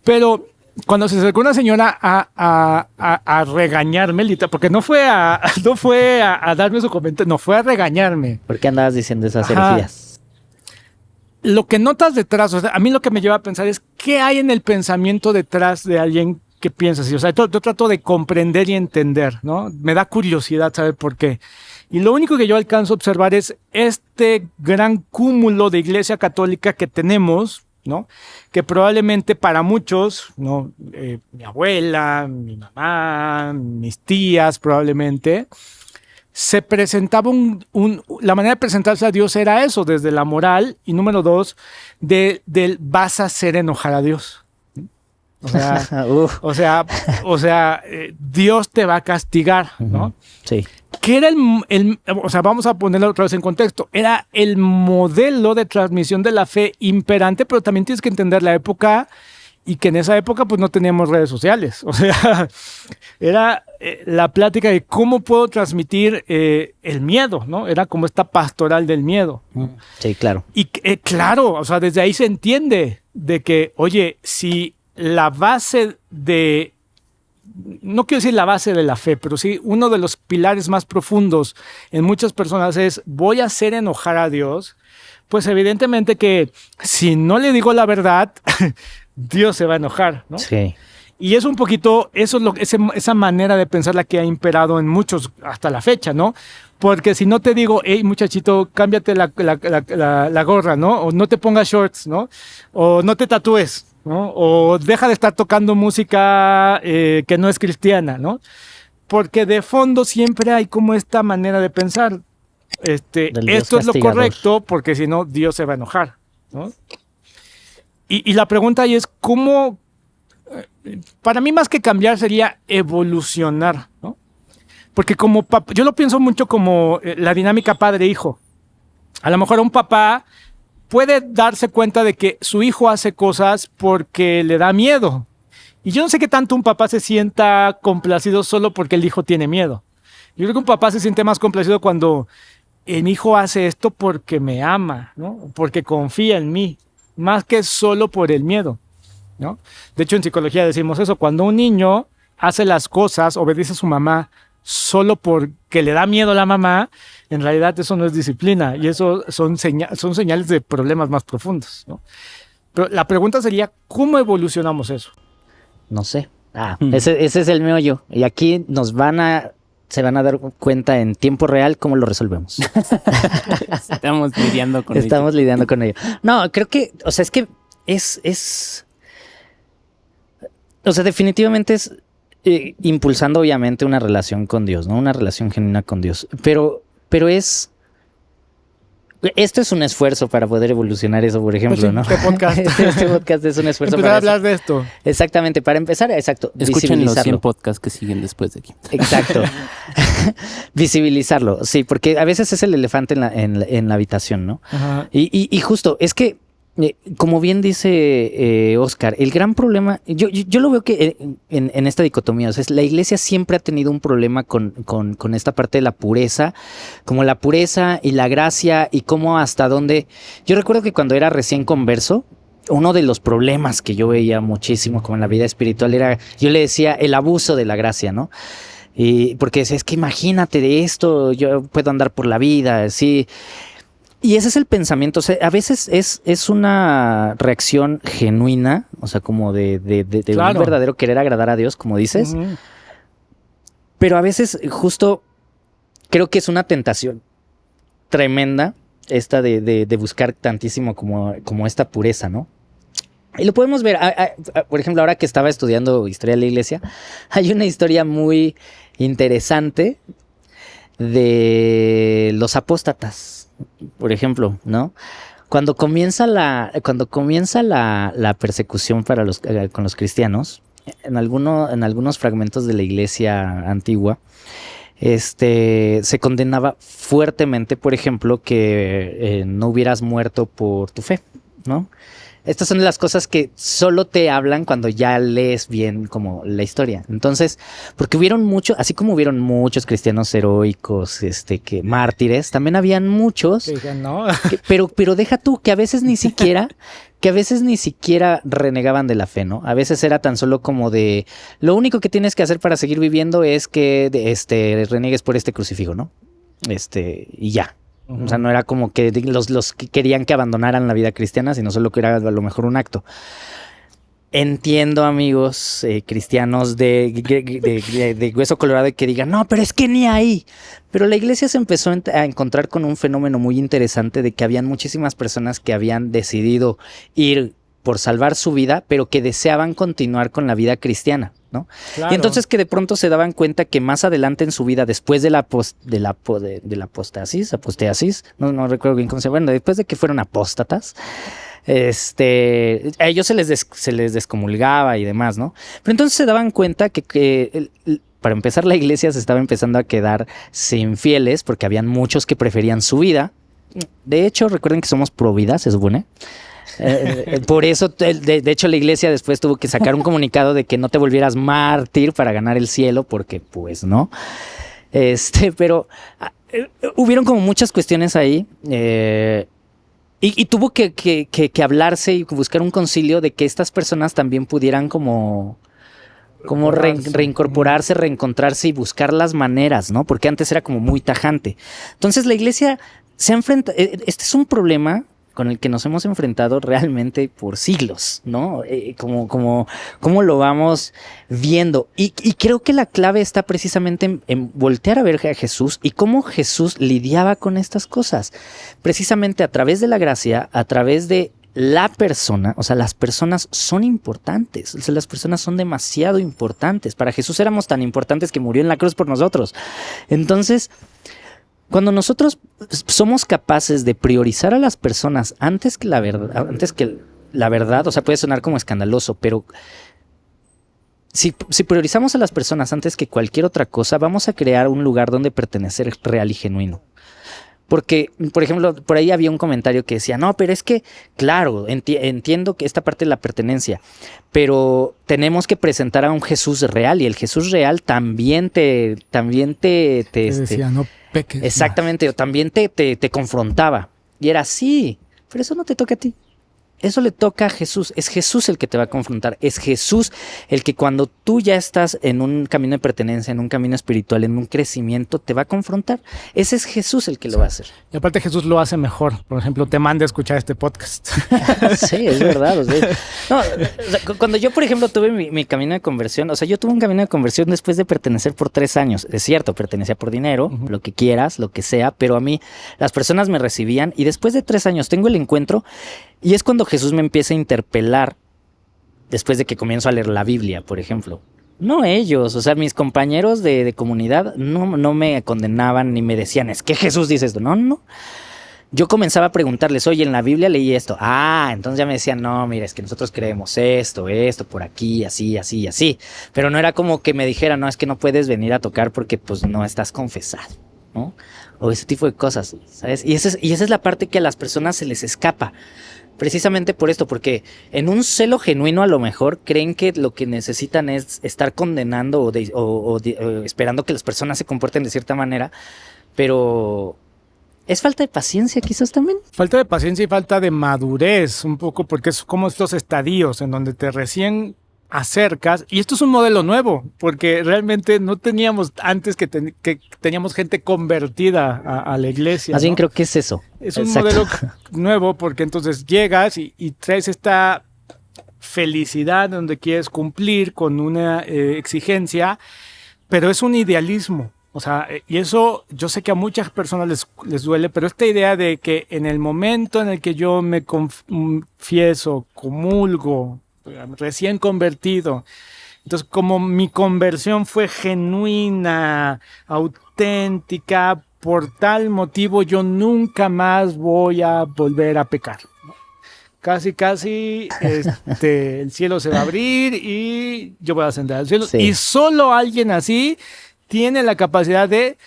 [SPEAKER 1] Pero cuando se acercó una señora a regañarme, porque no fue a darme su comentario, no, fue a regañarme.
[SPEAKER 2] ¿Por qué andabas diciendo esas herejías?
[SPEAKER 1] Lo que notas detrás, o sea, a mí lo que me lleva a pensar es qué hay en el pensamiento detrás de alguien que piensa así. O sea, yo trato de comprender y entender, ¿no? Me da curiosidad saber por qué. Y lo único que yo alcanzo a observar es este gran cúmulo de iglesia católica que tenemos, ¿no? Que probablemente para muchos, ¿no? Mi abuela, mi mamá, mis tías probablemente, se presentaba la manera de presentarse a Dios era eso, desde la moral, y número 2, del vas a hacer enojar a Dios. O sea, Dios te va a castigar, ¿no?
[SPEAKER 2] Sí.
[SPEAKER 1] Que era o sea, vamos a ponerlo otra vez en contexto, era el modelo de transmisión de la fe imperante, pero también tienes que entender la época y que en esa época pues no teníamos redes sociales. O sea, era la plática de cómo puedo transmitir el miedo, ¿no? Era como esta pastoral del miedo.
[SPEAKER 2] Sí, claro.
[SPEAKER 1] Y claro, o sea, desde ahí se entiende de que, oye, si la base no quiero decir la base de la fe, pero sí uno de los pilares más profundos en muchas personas es voy a hacer enojar a Dios, pues evidentemente que si no le digo la verdad, Dios se va a enojar, ¿no?
[SPEAKER 2] Sí.
[SPEAKER 1] Y es un poquito, eso es esa manera de pensar la que ha imperado en muchos hasta la fecha, ¿no? Porque si no te digo, hey muchachito, cámbiate la gorra, ¿no? O no te pongas shorts, ¿no? O no te tatúes, ¿no? O deja de estar tocando música que no es cristiana, ¿no? Porque de fondo siempre hay como esta manera de pensar.
[SPEAKER 2] Del Dios
[SPEAKER 1] esto es lo
[SPEAKER 2] castigador.
[SPEAKER 1] correcto porque si no, Dios se va a enojar, ¿no? Y la pregunta ahí es, ¿cómo? Para mí más que cambiar sería evolucionar, ¿no? Porque como yo lo pienso mucho como la dinámica padre-hijo. A lo mejor un papá puede darse cuenta de que su hijo hace cosas porque le da miedo. Y yo no sé qué tanto un papá se sienta complacido solo porque el hijo tiene miedo. Yo creo que un papá se siente más complacido cuando mi hijo hace esto porque me ama, ¿no? Porque confía en mí, más que solo por el miedo, ¿no? De hecho, en psicología decimos eso, cuando un niño hace las cosas, obedece a su mamá solo porque le da miedo a la mamá, en realidad eso no es disciplina y eso son señales de problemas más profundos, ¿no? Pero la pregunta sería, ¿cómo evolucionamos eso?
[SPEAKER 2] No sé. Ese es el meollo. Y aquí se van a dar cuenta en tiempo real cómo lo resolvemos.
[SPEAKER 3] Estamos lidiando con
[SPEAKER 2] Estamos lidiando con ello. No, creo que, o sea, es que o sea, definitivamente es impulsando obviamente una relación con Dios, ¿no? Una relación genuina con Dios. Pero esto es un esfuerzo para poder evolucionar eso, por ejemplo,
[SPEAKER 1] Pues sí,
[SPEAKER 2] ¿no?
[SPEAKER 1] este podcast.
[SPEAKER 2] Este podcast es un esfuerzo
[SPEAKER 1] Empezar
[SPEAKER 2] para
[SPEAKER 1] a hablar
[SPEAKER 2] eso.
[SPEAKER 1] de esto.
[SPEAKER 2] Exactamente, para empezar, exacto,
[SPEAKER 3] Escuchen los 100
[SPEAKER 2] visibilizarlo.
[SPEAKER 3] podcasts que siguen después de aquí.
[SPEAKER 2] Exacto. Visibilizarlo, sí, porque a veces es el elefante en la habitación, ¿no?
[SPEAKER 1] Ajá.
[SPEAKER 2] Y justo, es que, como bien dice Oscar, el gran problema, yo lo veo que en esta dicotomía, o sea, la iglesia siempre ha tenido un problema con esta parte de la pureza, como la pureza y la gracia y cómo hasta dónde. Yo recuerdo que cuando era recién converso, uno de los problemas que yo veía muchísimo como en la vida espiritual era, yo le decía, el abuso de la gracia, ¿no? Y porque es que imagínate de esto, yo puedo andar por la vida, así. Y ese es el pensamiento, o sea, a veces es una reacción genuina, o sea, como de
[SPEAKER 1] Claro.
[SPEAKER 2] un verdadero querer agradar a Dios, como dices,
[SPEAKER 1] Ujú.
[SPEAKER 2] pero a veces justo creo que es una tentación tremenda esta de buscar tantísimo como esta pureza, ¿no? Y lo podemos ver, por ejemplo, ahora que estaba estudiando historia de la iglesia, hay una historia muy interesante de los apóstatas, por ejemplo, ¿no? Cuando comienza la persecución con los cristianos, en algunos fragmentos de la iglesia antigua, se condenaba fuertemente, por ejemplo, que no hubieras muerto por tu fe, ¿no? Estas son las cosas que solo te hablan cuando ya lees bien como la historia. Entonces, porque así como hubieron muchos cristianos heroicos, que mártires, también habían muchos,
[SPEAKER 1] Que dije, no.
[SPEAKER 2] pero deja tú que a veces ni siquiera renegaban de la fe, ¿no? A veces era tan solo como de, lo único que tienes que hacer para seguir viviendo es que renegues por este crucifijo, ¿no? Y ya. O sea, no era como que los que querían que abandonaran la vida cristiana, sino solo que era a lo mejor un acto. Entiendo, amigos cristianos de hueso colorado que digan, no, pero es que ni ahí. Pero la iglesia se empezó a encontrar con un fenómeno muy interesante de que habían muchísimas personas que habían decidido ir por salvar su vida, pero que deseaban continuar con la vida cristiana, ¿no?
[SPEAKER 1] Claro.
[SPEAKER 2] Y entonces que de pronto se daban cuenta que más adelante en su vida, después de la apostasis, no recuerdo bien cómo se llama, bueno, después de que fueron apóstatas, a ellos se les descomulgaba y demás, ¿no? Pero entonces se daban cuenta que para empezar, la iglesia se estaba empezando a quedar sin fieles porque habían muchos que preferían su vida. De hecho, recuerden que somos pro vida, se supone. Por eso, de hecho, la iglesia después tuvo que sacar un comunicado de que no te volvieras mártir para ganar el cielo, porque pues no. Pero hubieron como muchas cuestiones ahí. Y tuvo que hablarse y buscar un concilio de que estas personas también pudieran como reincorporarse, reencontrarse y buscar las maneras, ¿no? Porque antes era como muy tajante. Entonces la iglesia se enfrenta, este es un problema con el que nos hemos enfrentado realmente por siglos, ¿no? Como lo vamos viendo. Y creo que la clave está precisamente en voltear a ver a Jesús y cómo Jesús lidiaba con estas cosas. Precisamente a través de la gracia, a través de la persona, o sea, las personas son importantes, o sea, las personas son demasiado importantes. Para Jesús éramos tan importantes que murió en la cruz por nosotros. Entonces, Cuando nosotros somos capaces de priorizar a las personas antes que la verdad, o sea, puede sonar como escandaloso, pero si priorizamos a las personas antes que cualquier otra cosa, vamos a crear un lugar donde pertenecer real y genuino. Porque, por ejemplo, por ahí había un comentario que decía, no, pero es que, claro, entiendo que esta parte de la pertenencia, pero tenemos que presentar a un Jesús real, y el Jesús real también te
[SPEAKER 1] decía, no peques.
[SPEAKER 2] exactamente, o también te confrontaba. Y era así, pero eso no te toca a ti. Eso le toca a Jesús. Es Jesús el que te va a confrontar. Es Jesús el que cuando tú ya estás en un camino de pertenencia, en un camino espiritual, en un crecimiento, te va a confrontar. Ese es Jesús el que lo va a hacer.
[SPEAKER 1] Y aparte Jesús lo hace mejor. Por ejemplo, te manda a escuchar este podcast.
[SPEAKER 2] Sí, es verdad. O sea, no, o sea, cuando yo, por ejemplo, tuve mi camino de conversión, o sea, yo tuve un camino de conversión después de pertenecer por 3 años. Es cierto, pertenecía por dinero, lo que quieras, lo que sea, pero a mí las personas me recibían, y después de 3 años tengo el encuentro. Y es cuando Jesús me empieza a interpelar después de que comienzo a leer la Biblia, por ejemplo. No ellos, o sea, mis compañeros de comunidad no me condenaban ni me decían, es que Jesús dice esto. No. Yo comenzaba a preguntarles, oye, en la Biblia leí esto. Entonces ya me decían, no, mira, es que nosotros creemos esto, por aquí, así. Pero no era como que me dijeran, no, es que no puedes venir a tocar porque pues no estás confesado, ¿no? O ese tipo de cosas, ¿sabes? Y esa es la parte que a las personas se les escapa. Precisamente por esto, porque en un celo genuino a lo mejor creen que lo que necesitan es estar condenando o esperando que las personas se comporten de cierta manera, pero es falta de paciencia quizás también.
[SPEAKER 1] Falta de paciencia y falta de madurez, un poco, porque es como estos estadios en donde te recién acercas, y esto es un modelo nuevo, porque realmente no teníamos antes que teníamos gente convertida a la iglesia.
[SPEAKER 2] Más bien
[SPEAKER 1] ¿no?
[SPEAKER 2] creo que es eso.
[SPEAKER 1] Es un modelo nuevo, porque entonces llegas y traes esta felicidad donde quieres cumplir con una exigencia, pero es un idealismo. O sea, y eso yo sé que a muchas personas les duele, pero esta idea de que en el momento en el que yo me confieso, comulgo, recién convertido, entonces como mi conversión fue genuina, auténtica, por tal motivo yo nunca más voy a volver a pecar. Casi, el cielo se va a abrir y yo voy a ascender al cielo. Sí. Y solo alguien así tiene la capacidad de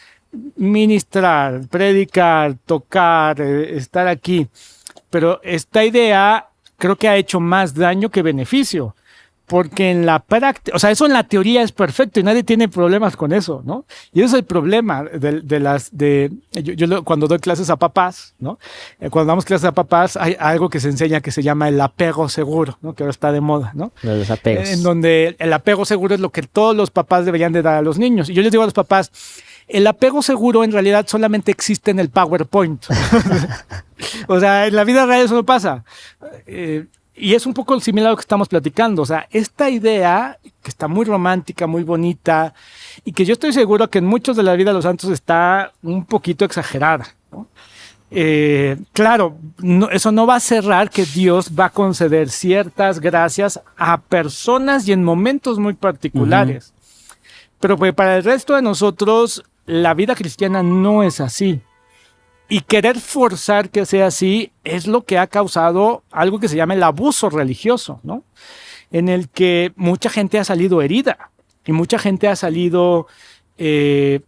[SPEAKER 1] ministrar, predicar, tocar, estar aquí. Pero esta idea creo que ha hecho más daño que beneficio. Porque en la práctica, o sea, eso en la teoría es perfecto y nadie tiene problemas con eso, ¿no? Y ese es el problema yo cuando doy clases a papás, ¿no? Cuando damos clases a papás hay algo que se enseña que se llama el apego seguro, ¿no? Que ahora está de moda, ¿no?
[SPEAKER 2] Los apegos.
[SPEAKER 1] En donde el apego seguro es lo que todos los papás deberían de dar a los niños. Y yo les digo a los papás, el apego seguro en realidad solamente existe en el PowerPoint. O sea, en la vida real eso no pasa. Y es un poco similar a lo que estamos platicando. O sea, esta idea que está muy romántica, muy bonita, y que yo estoy seguro que en muchos de la vida de los santos está un poquito exagerada, ¿no? Claro, eso no va a cerrar que Dios va a conceder ciertas gracias a personas y en momentos muy particulares. Pero pues, para el resto de nosotros, la vida cristiana no es así. Y querer forzar que sea así es lo que ha causado algo que se llama el abuso religioso, ¿no? En el que mucha gente ha salido herida y mucha gente ha salido huyendo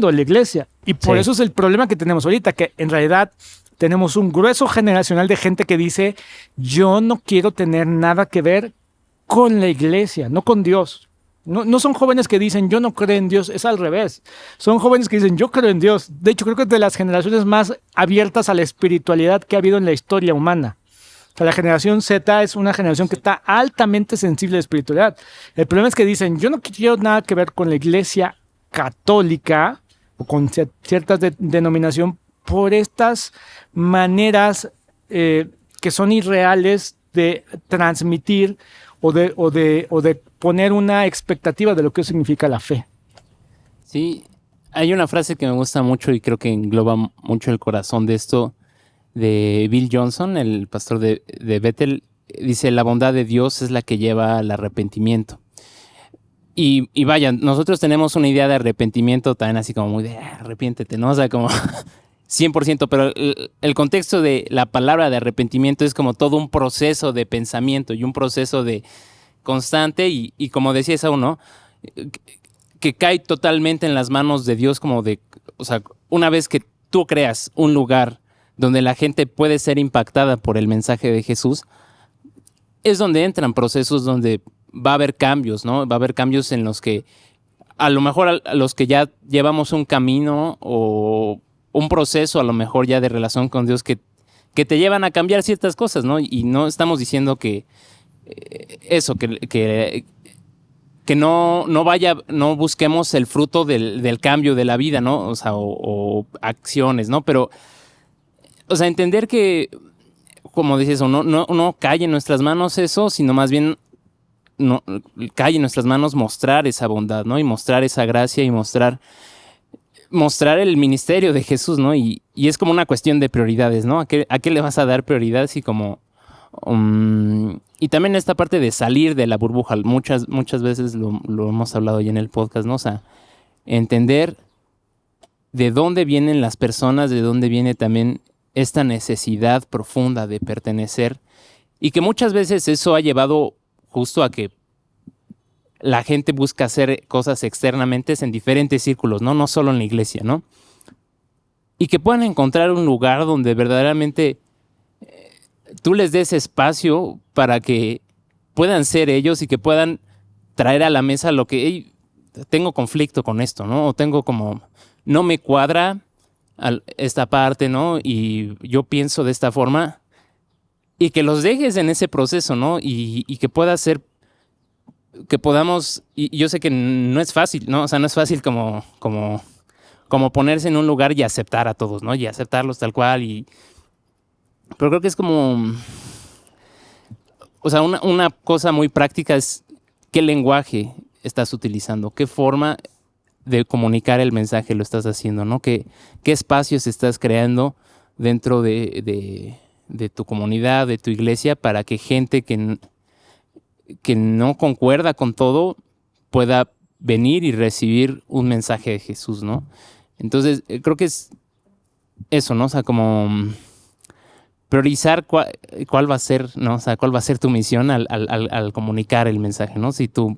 [SPEAKER 1] de la iglesia. Y por eso es el problema que tenemos ahorita, que en realidad tenemos un grueso generacional de gente que dice, yo no quiero tener nada que ver con la iglesia, no con Dios. No son jóvenes que dicen, yo no creo en Dios, es al revés. Son jóvenes que dicen, yo creo en Dios. De hecho, creo que es de las generaciones más abiertas a la espiritualidad que ha habido en la historia humana. O sea, la generación Z es una generación que está altamente sensible a la espiritualidad. El problema es que dicen, yo no quiero nada que ver con la iglesia católica o con ciertas denominación por estas maneras que son irreales de transmitir o de poner una expectativa de lo que significa la fe.
[SPEAKER 3] Sí, hay una frase que me gusta mucho y creo que engloba mucho el corazón de esto, de Bill Johnson, el pastor de Bethel. Dice, la bondad de Dios es la que lleva al arrepentimiento. Y vaya, nosotros tenemos una idea de arrepentimiento también así como muy de arrepiéntete, ¿no? O sea, como 100%, pero el contexto de la palabra de arrepentimiento es como todo un proceso de pensamiento y un proceso de constante y como decía Esaú, ¿no? Que cae totalmente en las manos de Dios como de, o sea, una vez que tú creas un lugar donde la gente puede ser impactada por el mensaje de Jesús, es donde entran procesos donde va a haber cambios, ¿no? Va a haber cambios en los que a lo mejor a los que ya llevamos un camino o un proceso a lo mejor ya de relación con Dios que te llevan a cambiar ciertas cosas, ¿no? Y no estamos diciendo que eso, que no busquemos el fruto del cambio de la vida, ¿no? O sea, o acciones, ¿no? Pero, o sea, entender que, como dices, no cae en nuestras manos eso, sino más bien no cae en nuestras manos mostrar esa bondad, ¿no? Y mostrar esa gracia y mostrar el ministerio de Jesús, ¿no? Y es como una cuestión de prioridades, ¿no? ¿A qué le vas a dar prioridad? Y como y también esta parte de salir de la burbuja, muchas veces lo hemos hablado ya en el podcast, ¿no? O sea, entender de dónde vienen las personas, de dónde viene también esta necesidad profunda de pertenecer y que muchas veces eso ha llevado justo a que la gente busca hacer cosas externamente en diferentes círculos, ¿no? No solo en la iglesia, ¿no? Y que puedan encontrar un lugar donde verdaderamente tú les des espacio para que puedan ser ellos y que puedan traer a la mesa lo que hey, tengo conflicto con esto, ¿no? O tengo como, no me cuadra esta parte, ¿no? Y yo pienso de esta forma y que los dejes en ese proceso, ¿no? Y que pueda ser, que podamos, y yo sé que no es fácil, ¿no? O sea, no es fácil como ponerse en un lugar y aceptar a todos, ¿no? Y aceptarlos tal cual pero creo que es como, o sea, una cosa muy práctica es qué lenguaje estás utilizando, qué forma de comunicar el mensaje lo estás haciendo, ¿no? ¿Qué espacios estás creando dentro de tu comunidad, de tu iglesia, para que gente que no concuerda con todo pueda venir y recibir un mensaje de Jesús, ¿no? Entonces, creo que es eso, ¿no? O sea, como priorizar cuál va a ser, ¿no? O sea, cuál va a ser tu misión al comunicar el mensaje, ¿no? Si tu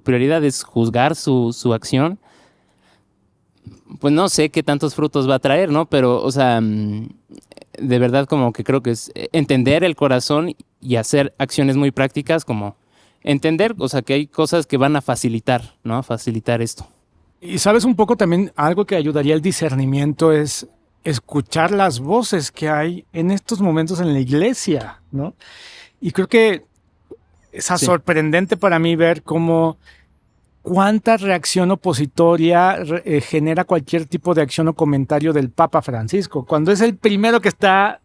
[SPEAKER 3] prioridad es juzgar su acción, pues no sé qué tantos frutos va a traer, ¿no? Pero, o sea, de verdad como que creo que es entender el corazón y hacer acciones muy prácticas, como entender, o sea, que hay cosas que van a facilitar, ¿no? A facilitar esto.
[SPEAKER 1] Y sabes un poco también, algo que ayudaría al discernimiento es escuchar las voces que hay en estos momentos en la iglesia, ¿no? Y creo que es sorprendente para mí ver cuánta reacción opositoria genera cualquier tipo de acción o comentario del Papa Francisco, cuando es el primero que está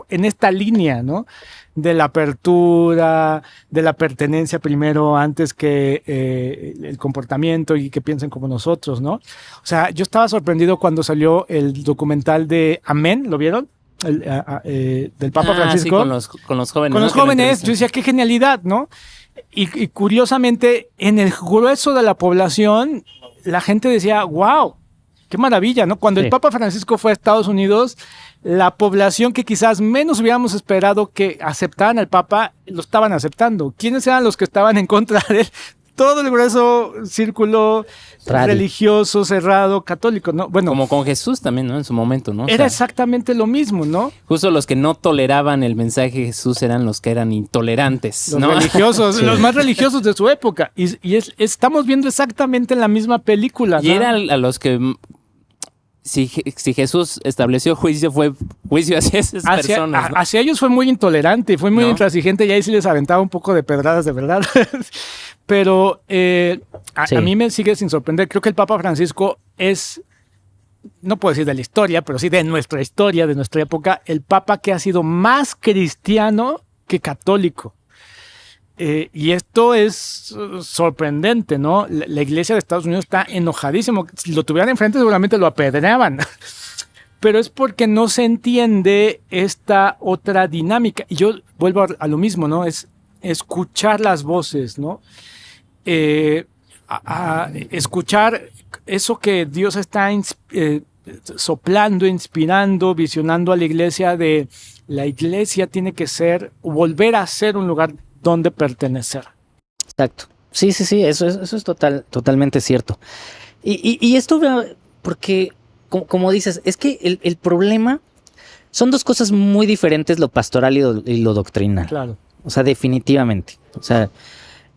[SPEAKER 1] en esta línea, ¿no? De la apertura, de la pertenencia primero antes que el comportamiento y que piensen como nosotros, ¿no? O sea, yo estaba sorprendido cuando salió el documental de Amén, ¿lo vieron? Del Papa Francisco.
[SPEAKER 3] Sí, con los jóvenes.
[SPEAKER 1] Con los jóvenes, yo decía, qué genialidad, ¿no? Y curiosamente, en el grueso de la población, la gente decía, wow, qué maravilla, ¿no? Cuando el Papa Francisco fue a Estados Unidos, la población que quizás menos hubiéramos esperado que aceptaran al Papa, lo estaban aceptando. ¿Quiénes eran los que estaban en contra de él? Todo el grueso círculo religioso, cerrado, católico, ¿no? Bueno,
[SPEAKER 3] como con Jesús también, ¿no? En su momento, ¿no?
[SPEAKER 1] Era exactamente lo mismo, ¿no?
[SPEAKER 3] Justo los que no toleraban el mensaje de Jesús eran los que eran intolerantes, ¿no?
[SPEAKER 1] Los religiosos, los más religiosos de su época. Y estamos viendo exactamente la misma película, ¿no?
[SPEAKER 3] Y eran a los que... Si Jesús estableció juicio, fue juicio hacia esas personas, ¿no?
[SPEAKER 1] Hacia ellos fue muy intolerante, fue muy intransigente y ahí sí les aventaba un poco de pedradas de verdad. Pero a mí me sigue sin sorprender. Creo que el Papa Francisco es, no puedo decir de la historia, pero sí de nuestra historia, de nuestra época, el Papa que ha sido más cristiano que católico. Y esto es sorprendente, ¿no? La iglesia de Estados Unidos está enojadísimo. Si lo tuvieran enfrente seguramente lo apedreaban. Pero es porque no se entiende esta otra dinámica. Y yo vuelvo a lo mismo, ¿no? Es escuchar las voces, ¿no? a escuchar eso que Dios está soplando, inspirando, visionando a la iglesia, de la iglesia tiene que ser, volver a ser un lugar donde pertenecer.
[SPEAKER 2] Exacto. Sí, eso es totalmente cierto. Y esto, porque, como dices, es que el problema son dos cosas muy diferentes, lo pastoral y lo doctrinal.
[SPEAKER 1] Claro.
[SPEAKER 2] O sea, definitivamente. O sea,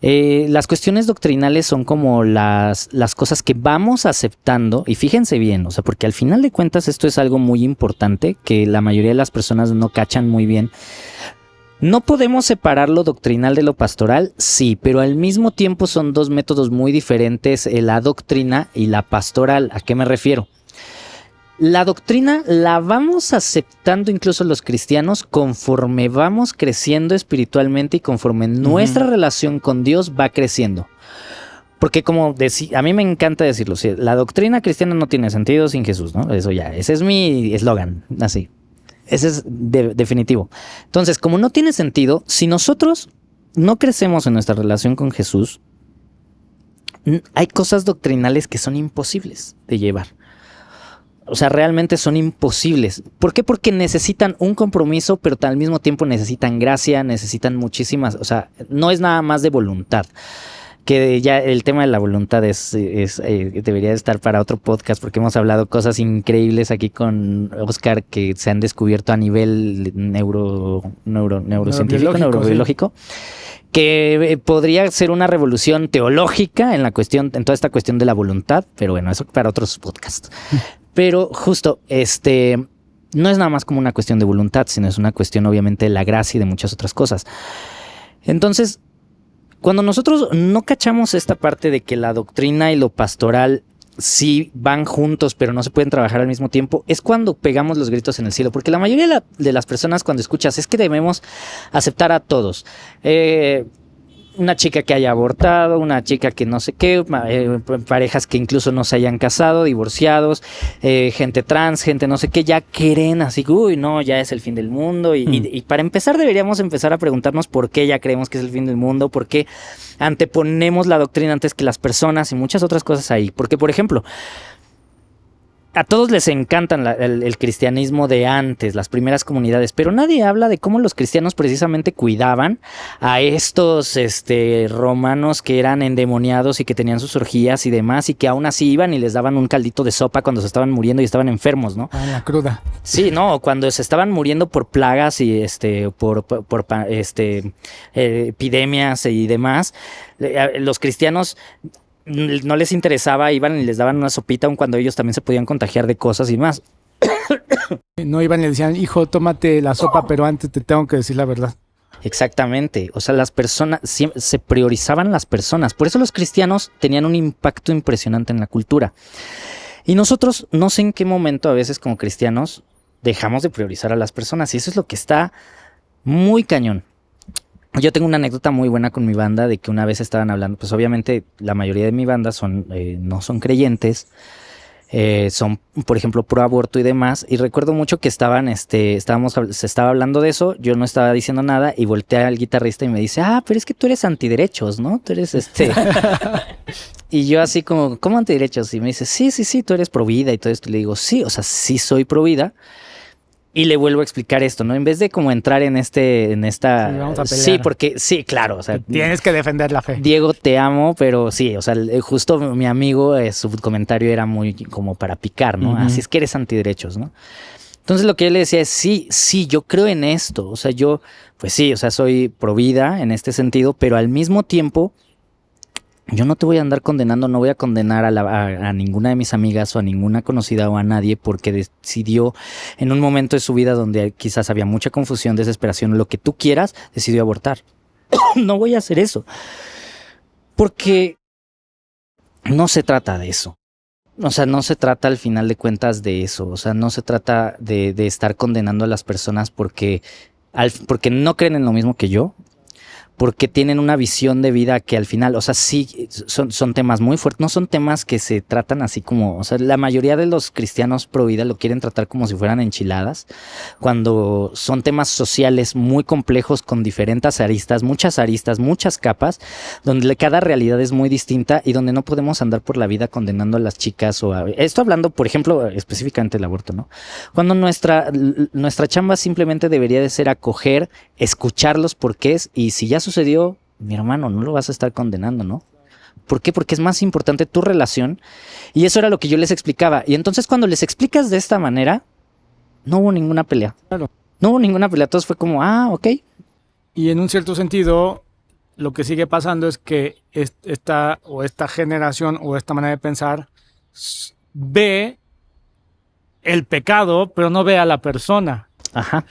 [SPEAKER 2] las cuestiones doctrinales son como las cosas que vamos aceptando, y fíjense bien, o sea, porque al final de cuentas esto es algo muy importante que la mayoría de las personas no cachan muy bien. ¿No podemos separar lo doctrinal de lo pastoral? Sí, pero al mismo tiempo son dos métodos muy diferentes, la doctrina y la pastoral. ¿A qué me refiero? La doctrina la vamos aceptando incluso los cristianos conforme vamos creciendo espiritualmente y conforme nuestra relación con Dios va creciendo. Porque como a mí me encanta decirlo, la doctrina cristiana no tiene sentido sin Jesús, ¿no? Eso ya, ese es mi eslogan, así. Ese es definitivo. Entonces, como no tiene sentido, si nosotros no crecemos en nuestra relación con Jesús, hay cosas doctrinales que son imposibles de llevar. O sea, realmente son imposibles. ¿Por qué? Porque necesitan un compromiso, pero al mismo tiempo necesitan gracia, necesitan muchísimas... O sea, no es nada más de voluntad. Que ya el tema de la voluntad debería estar para otro podcast, porque hemos hablado cosas increíbles aquí con Oscar que se han descubierto a nivel neurocientífico, neurobiológico. Sí. Que podría ser una revolución teológica en toda esta cuestión de la voluntad, pero bueno, eso para otros podcasts. Pero justo, no es nada más como una cuestión de voluntad, sino es una cuestión obviamente de la gracia y de muchas otras cosas. Entonces, cuando nosotros no cachamos esta parte de que la doctrina y lo pastoral sí van juntos, pero no se pueden trabajar al mismo tiempo, es cuando pegamos los gritos en el cielo. Porque la mayoría de las personas cuando escuchas es que debemos aceptar a todos. Una chica que haya abortado, una chica que no sé qué, parejas que incluso no se hayan casado, divorciados, gente trans, gente no sé qué, ya creen así, uy, no, ya es el fin del mundo. Y para empezar deberíamos empezar a preguntarnos por qué ya creemos que es el fin del mundo, por qué anteponemos la doctrina antes que las personas y muchas otras cosas ahí. Porque, por ejemplo, a todos les encantan el cristianismo de antes, las primeras comunidades, pero nadie habla de cómo los cristianos precisamente cuidaban a estos romanos que eran endemoniados y que tenían sus orgías y demás, y que aún así iban y les daban un caldito de sopa cuando se estaban muriendo y estaban enfermos, ¿no?
[SPEAKER 1] Ah, la cruda.
[SPEAKER 2] Sí, no, cuando se estaban muriendo por plagas y por epidemias y demás, los cristianos no les interesaba, iban y les daban una sopita aun cuando ellos también se podían contagiar de cosas y más.
[SPEAKER 1] No iban y le decían, hijo, tómate la sopa, pero antes te tengo que decir la verdad.
[SPEAKER 2] Exactamente, o sea, las personas, se priorizaban las personas, por eso los cristianos tenían un impacto impresionante en la cultura. Y nosotros, no sé en qué momento a veces como cristianos dejamos de priorizar a las personas, y eso es lo que está muy cañón. Yo tengo una anécdota muy buena con mi banda de que una vez estaban hablando, pues obviamente la mayoría de mi banda no son creyentes, son, por ejemplo, pro aborto y demás, y recuerdo mucho que se estaba hablando de eso, yo no estaba diciendo nada y volteé al guitarrista y me dice, pero es que tú eres antiderechos, ¿no? Tú eres Y yo así como, ¿cómo antiderechos? Y me dice, sí, tú eres pro vida y todo esto, y le digo, sí, o sea, sí soy pro vida. Y le vuelvo a explicar esto, ¿no? En vez de como entrar en esta...
[SPEAKER 1] Sí, vamos a pelear.
[SPEAKER 2] Sí, porque... Sí, claro. O sea,
[SPEAKER 1] tienes que defender la fe.
[SPEAKER 2] Diego, te amo, pero sí, o sea, justo mi amigo, su comentario era muy como para picar, ¿no? Así es que eres antiderechos, ¿no? Entonces lo que yo le decía es, sí, yo creo en esto. O sea, yo, pues sí, o sea, soy pro vida en este sentido, pero al mismo tiempo... Yo no te voy a andar condenando, no voy a condenar a ninguna de mis amigas o a ninguna conocida o a nadie porque decidió en un momento de su vida donde quizás había mucha confusión, desesperación, lo que tú quieras, decidió abortar. No voy a hacer eso. Porque no se trata de eso. O sea, no se trata al final de cuentas de eso. O sea, no se trata de estar condenando a las personas porque no creen en lo mismo que yo. porque tienen una visión de vida que al final, o sea, sí, son temas muy fuertes, no son temas que se tratan así como, o sea, la mayoría de los cristianos pro vida lo quieren tratar como si fueran enchiladas, cuando son temas sociales muy complejos con diferentes aristas, muchas capas, donde cada realidad es muy distinta y donde no podemos andar por la vida condenando a las chicas esto hablando, por ejemplo, específicamente del aborto, ¿no? Cuando nuestra chamba simplemente debería de ser acoger, escuchar los porqués y si ya sucedió, mi hermano, no lo vas a estar condenando, ¿no? ¿Por qué? Porque es más importante tu relación y eso era lo que yo les explicaba. Y entonces cuando les explicas de esta manera, no hubo ninguna pelea.
[SPEAKER 1] Claro.
[SPEAKER 2] No hubo ninguna pelea, todos fue como, ok.
[SPEAKER 1] Y en un cierto sentido, lo que sigue pasando es que esta generación o esta manera de pensar ve el pecado, pero no ve a la persona.
[SPEAKER 2] Ajá.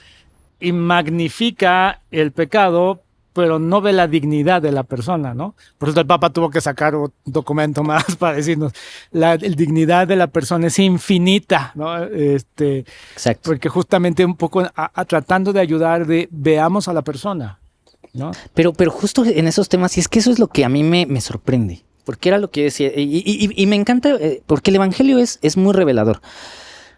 [SPEAKER 1] Y magnifica el pecado, pero no ve la dignidad de la persona, ¿no? Por eso el Papa tuvo que sacar un documento más para decirnos, la dignidad de la persona es infinita, ¿no?
[SPEAKER 2] Exacto.
[SPEAKER 1] Porque justamente un poco tratando de ayudar, veamos a la persona, ¿no?
[SPEAKER 2] Pero justo en esos temas, y es que eso es lo que a mí me sorprende, porque era lo que yo decía, y me encanta, porque el Evangelio es muy revelador.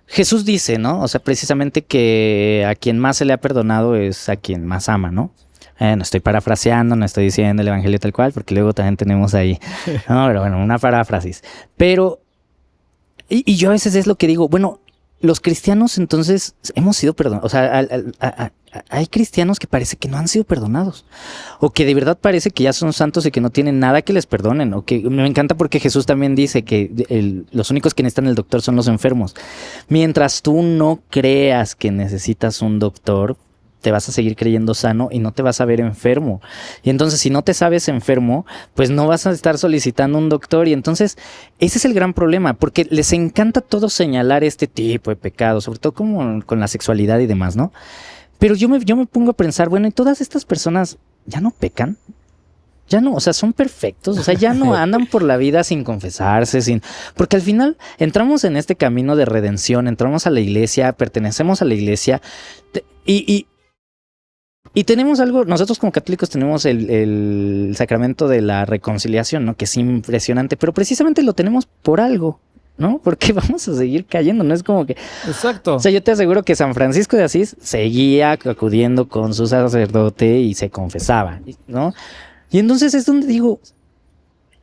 [SPEAKER 2] Jesús dice, ¿no? O sea, precisamente que a quien más se le ha perdonado es a quien más ama, ¿no? No estoy parafraseando, no estoy diciendo el Evangelio tal cual, porque luego también tenemos ahí, no, pero bueno, una paráfrasis. Pero, y yo a veces es lo que digo, bueno, los cristianos entonces hemos sido perdonados, o sea, hay cristianos que parece que no han sido perdonados, o que de verdad parece que ya son santos y que no tienen nada que les perdonen, o que me encanta porque Jesús también dice que los únicos que necesitan el doctor son los enfermos. Mientras tú no creas que necesitas un doctor, te vas a seguir creyendo sano y no te vas a ver enfermo. Y entonces si no te sabes enfermo, pues no vas a estar solicitando un doctor. Y entonces ese es el gran problema, porque les encanta todo señalar este tipo de pecado, sobre todo como con la sexualidad y demás, ¿no? Pero yo me pongo a pensar, bueno, ¿y todas estas personas ya no pecan? Ya no, o sea, son perfectos, o sea, ya no andan por la vida sin confesarse, porque al final entramos en este camino de redención, entramos a la iglesia, pertenecemos a la iglesia y tenemos algo, nosotros como católicos tenemos el sacramento de la reconciliación, ¿no? Que es impresionante, pero precisamente lo tenemos por algo, ¿no? Porque vamos a seguir cayendo, no es como que...
[SPEAKER 1] Exacto.
[SPEAKER 2] O sea, yo te aseguro que San Francisco de Asís seguía acudiendo con su sacerdote y se confesaba, ¿no? Y entonces es donde digo,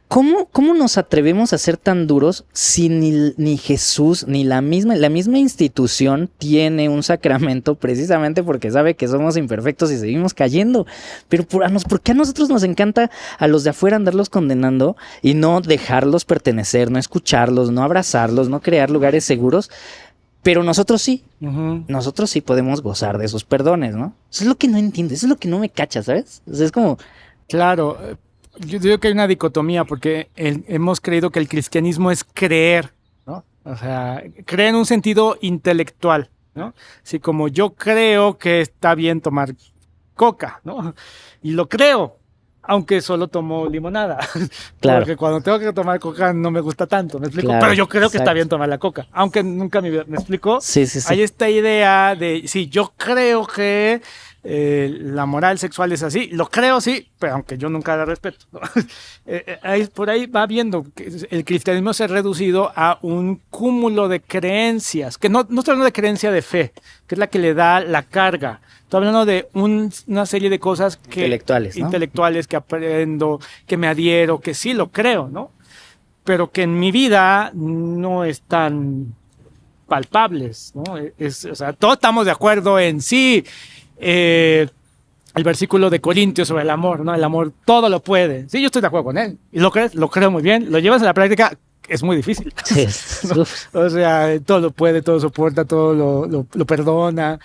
[SPEAKER 2] ¿cómo nos atrevemos a ser tan duros si ni Jesús, ni la misma institución tiene un sacramento precisamente porque sabe que somos imperfectos y seguimos cayendo? Pero ¿por qué a nosotros nos encanta a los de afuera andarlos condenando y no dejarlos pertenecer, no escucharlos, no abrazarlos, no crear lugares seguros? Pero nosotros sí, nosotros sí podemos gozar de esos perdones, ¿no? Eso es lo que no entiendo, eso es lo que no me cacha, ¿sabes? O sea, es como...
[SPEAKER 1] Claro, yo digo que hay una dicotomía porque hemos creído que el cristianismo es creer, ¿no? O sea, creer en un sentido intelectual, ¿no? Así como yo creo que está bien tomar coca, ¿no? Y lo creo, aunque solo tomo limonada.
[SPEAKER 2] Claro.
[SPEAKER 1] Porque cuando tengo que tomar coca no me gusta tanto, ¿me explico?
[SPEAKER 2] Claro,
[SPEAKER 1] pero yo creo que
[SPEAKER 2] exacto.
[SPEAKER 1] está bien tomar la coca, aunque nunca ¿me explico?
[SPEAKER 2] Sí.
[SPEAKER 1] Hay esta idea de, sí, yo creo que la moral sexual es así, lo creo, sí, pero aunque yo nunca la respeto, ¿no? Por ahí va viendo que el cristianismo se ha reducido a un cúmulo de creencias, que no estoy hablando de creencia de fe, que es la que le da la carga. Estoy hablando de una serie de cosas intelectuales que aprendo, que me adhiero, que sí lo creo, ¿no? Pero que en mi vida no están palpables, ¿no? O sea, todos estamos de acuerdo en sí. El versículo de Corintios sobre el amor, ¿no? El amor todo lo puede. Sí, yo estoy de acuerdo con él. ¿Y lo crees? Lo creo muy bien. Lo llevas a la práctica, es muy difícil.
[SPEAKER 2] Sí.
[SPEAKER 1] ¿No? O sea, todo lo puede, todo soporta, todo lo perdona.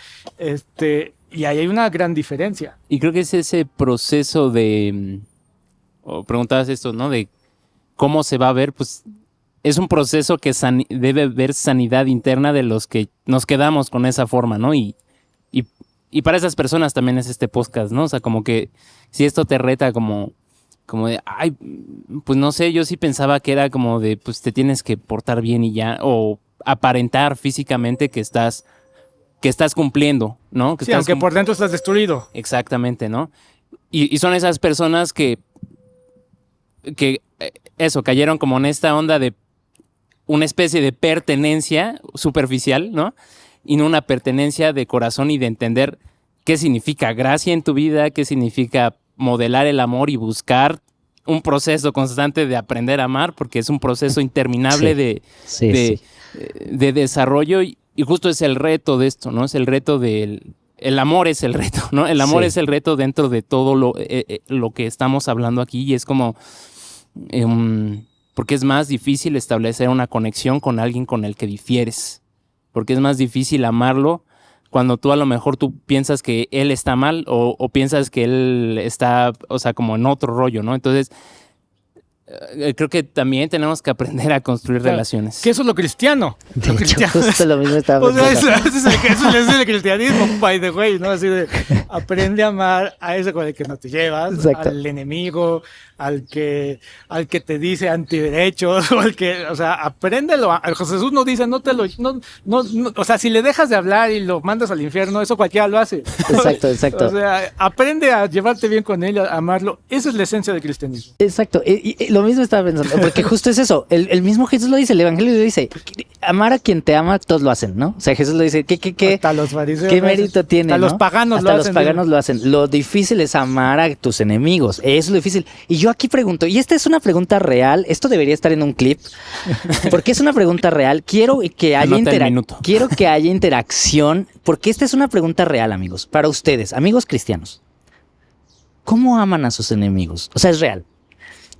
[SPEAKER 1] Y ahí hay una gran diferencia.
[SPEAKER 3] Y creo que es ese proceso de... O preguntabas esto, ¿no? De cómo se va a ver, pues es un proceso que debe haber sanidad interna de los que nos quedamos con esa forma, ¿no? Y para esas personas también es este podcast, ¿no? O sea, como que si esto te reta como de, ay, pues no sé, yo sí pensaba que era como de, pues te tienes que portar bien y ya, o aparentar físicamente que estás cumpliendo, ¿no? Que
[SPEAKER 1] sí, aunque por dentro estás destruido.
[SPEAKER 3] Exactamente, ¿no? Y son esas personas que eso, cayeron como en esta onda de una especie de pertenencia superficial, ¿no? Y no una pertenencia de corazón y de entender qué significa gracia en tu vida, qué significa modelar el amor y buscar un proceso constante de aprender a amar, porque es un proceso interminable de desarrollo y justo es el reto de esto, ¿no? Es el reto del... El amor es el reto, ¿no? El amor es el reto dentro de todo lo que estamos hablando aquí y es como... porque es más difícil establecer una conexión con alguien con el que difieres. Porque es más difícil amarlo cuando tú a lo mejor tú piensas que él está mal o piensas que él está, o sea, como en otro rollo, ¿no? Entonces, creo que también tenemos que aprender a construir relaciones.
[SPEAKER 1] Que eso es lo cristiano.
[SPEAKER 2] De hecho, justo lo mismo estaba
[SPEAKER 1] O sea,
[SPEAKER 2] pensando.
[SPEAKER 1] eso es el cristianismo, by the way, ¿no? Así de, aprende a amar a ese con el que no te llevas,
[SPEAKER 2] Exacto.
[SPEAKER 1] al enemigo, al que te dice antiderechos, o al que, o sea, apréndelo. Jesús no dice, o sea, si le dejas de hablar y lo mandas al infierno, eso cualquiera lo hace.
[SPEAKER 2] Exacto.
[SPEAKER 1] O sea, aprende a llevarte bien con él, a amarlo. Esa es la esencia del cristianismo.
[SPEAKER 2] Exacto, y lo mismo estaba pensando, porque justo es eso, el mismo Jesús lo dice, el Evangelio lo dice, amar a quien te ama, todos lo hacen, ¿no? O sea, Jesús lo dice,
[SPEAKER 1] Hasta los fariseos
[SPEAKER 2] ¿qué mérito tiene?
[SPEAKER 1] Hasta
[SPEAKER 2] ¿no?
[SPEAKER 1] los paganos
[SPEAKER 2] Hasta
[SPEAKER 1] lo
[SPEAKER 2] los
[SPEAKER 1] hacen.
[SPEAKER 2] paganos lo hacen. Lo difícil es amar a tus enemigos, eso es lo difícil. Y yo aquí pregunto, y esta es una pregunta real, esto debería estar en un clip, porque es una pregunta real, quiero que haya interacción, porque esta es una pregunta real, amigos, para ustedes, amigos cristianos. ¿Cómo aman a sus enemigos? O sea, es real.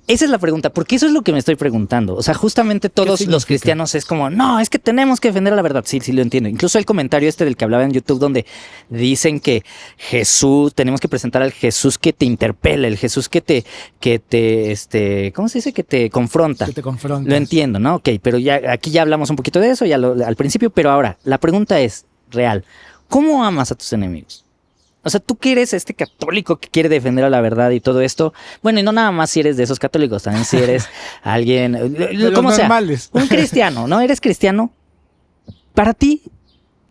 [SPEAKER 2] Esa es la pregunta, porque eso es lo que me estoy preguntando. O sea, justamente todos los cristianos es como, no, es que tenemos que defender la verdad. Sí, lo entiendo. Incluso el comentario del que hablaba en YouTube donde dicen que Jesús, tenemos que presentar al Jesús que te interpela, el Jesús que te, ¿cómo se dice? Que te confronta.
[SPEAKER 1] Que te confronta.
[SPEAKER 2] Lo entiendo, ¿no? Ok, pero ya aquí ya hablamos un poquito de eso, al principio, pero ahora, la pregunta es real. ¿Cómo amas a tus enemigos? O sea, tú que eres este católico que quiere defender a la verdad y todo esto. Bueno, y no nada más si eres de esos católicos, también si eres alguien, como sea, un cristiano, ¿no? Eres cristiano. Para ti,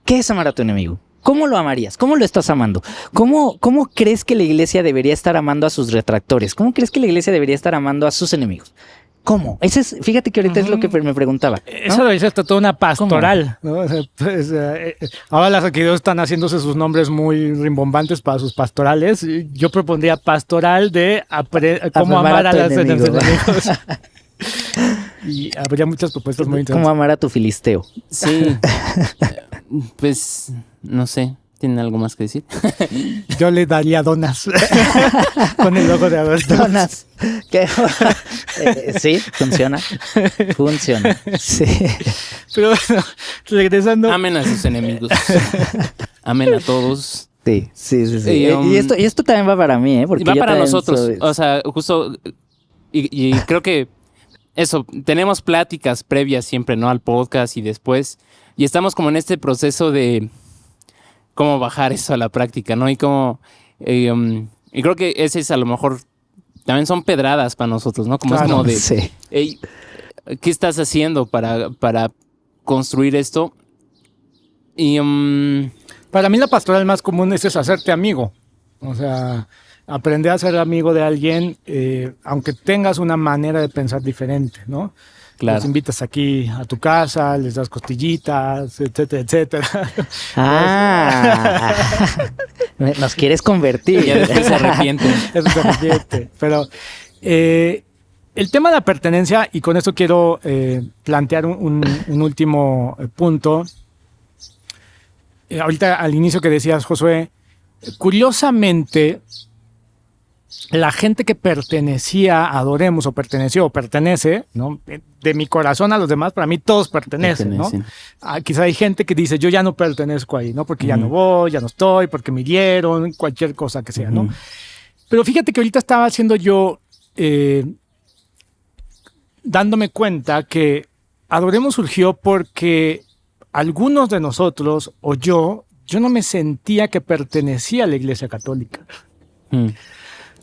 [SPEAKER 2] ¿qué es amar a tu enemigo? ¿Cómo lo amarías? ¿Cómo lo estás amando? ¿Cómo crees que la iglesia debería estar amando a sus retractores? ¿Cómo crees que la iglesia debería estar amando a sus enemigos? ¿Cómo? Fíjate que ahorita es lo que me preguntaba, ¿no?
[SPEAKER 1] Eso lo dice hasta toda una pastoral, ¿no? O sea, ahora las arquidiócesis están haciéndose sus nombres muy rimbombantes para sus pastorales. Yo propondría pastoral de cómo amar a los enemigos. Y habría muchas propuestas muy interesantes.
[SPEAKER 2] ¿Cómo amar a tu filisteo?
[SPEAKER 3] Sí. Pues, no sé. ¿Tienen algo más que decir?
[SPEAKER 1] Yo le daría donas. Con el logo de Alberto.
[SPEAKER 2] Donas. Sí, funciona. Sí.
[SPEAKER 1] Pero bueno, regresando.
[SPEAKER 3] Amen a sus enemigos. Amen a todos.
[SPEAKER 2] Sí. Y esto también va para mí, ¿eh? Porque
[SPEAKER 3] va para nosotros. O sea, justo. Y creo que eso, tenemos pláticas previas siempre, ¿no? Al podcast y después. Y estamos como en este proceso de cómo bajar eso a la práctica, ¿no? Y cómo... y creo que ese es a lo mejor... También son pedradas para nosotros, ¿no? Como claro, es como de...
[SPEAKER 2] Sí.
[SPEAKER 3] Hey, ¿qué estás haciendo para construir esto? Y...
[SPEAKER 1] para mí la pastoral más común es hacerte amigo. O sea, aprender a ser amigo de alguien, aunque tengas una manera de pensar diferente, ¿no? Claro. Los invitas aquí a tu casa, les das costillitas, etcétera, etcétera.
[SPEAKER 2] Nos quieres convertir.
[SPEAKER 3] Ya después se arrepiente.
[SPEAKER 1] Eso se arrepiente. Pero el tema de la pertenencia, y con eso quiero plantear un último punto. Ahorita al inicio que decías, Josué, curiosamente, la gente que pertenecía a Adoremos o perteneció o pertenece, ¿no? De mi corazón a los demás, para mí todos pertenecen, ¿no? Quizá hay gente que dice, yo ya no pertenezco ahí, ¿no? Porque ya no voy, ya no estoy, porque me hirieron, cualquier cosa que sea, ¿no? Pero fíjate que ahorita estaba haciendo yo, dándome cuenta que Adoremos surgió porque algunos de nosotros, o yo no me sentía que pertenecía a la Iglesia Católica.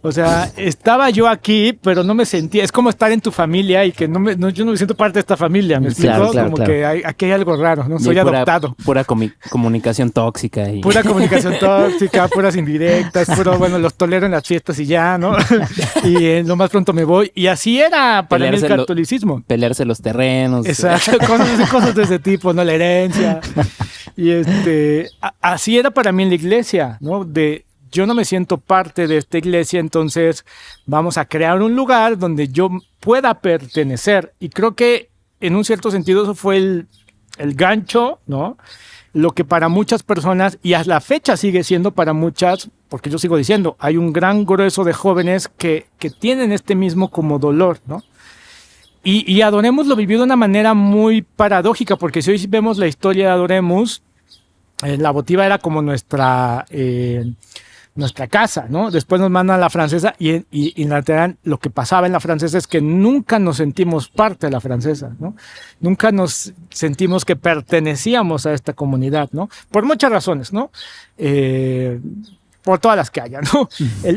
[SPEAKER 1] O O sea, estaba yo aquí, pero no me sentía. Es como estar en tu familia y que yo no me siento parte de esta familia. ¿Me explico?
[SPEAKER 2] Claro,
[SPEAKER 1] como que aquí hay algo raro, ¿no? Soy adoptado.
[SPEAKER 3] Pura comunicación tóxica.
[SPEAKER 1] Pura comunicación tóxica, puras indirectas, bueno, los tolero en las fiestas y ya, ¿no? Y lo más pronto me voy. Y así era para mí el catolicismo.
[SPEAKER 3] Pelearse los terrenos.
[SPEAKER 1] Exacto, cosas de ese tipo, ¿no? La herencia. Y así era para mí en la iglesia, ¿no? Yo no me siento parte de esta iglesia, entonces vamos a crear un lugar donde yo pueda pertenecer. Y creo que en un cierto sentido eso fue el gancho, ¿no? Lo que para muchas personas, y a la fecha sigue siendo para muchas, porque yo sigo diciendo, hay un gran grueso de jóvenes que tienen este mismo como dolor, ¿no? Y Adoremos lo vivió de una manera muy paradójica, porque si hoy vemos la historia de Adoremos, la votiva era como nuestra casa, ¿no? Después nos mandan a la Francesa y en lateral lo que pasaba en la Francesa es que nunca nos sentimos parte de la Francesa, ¿no? Nunca nos sentimos que pertenecíamos a esta comunidad, ¿no? Por muchas razones, ¿no? Por todas las que haya, ¿no?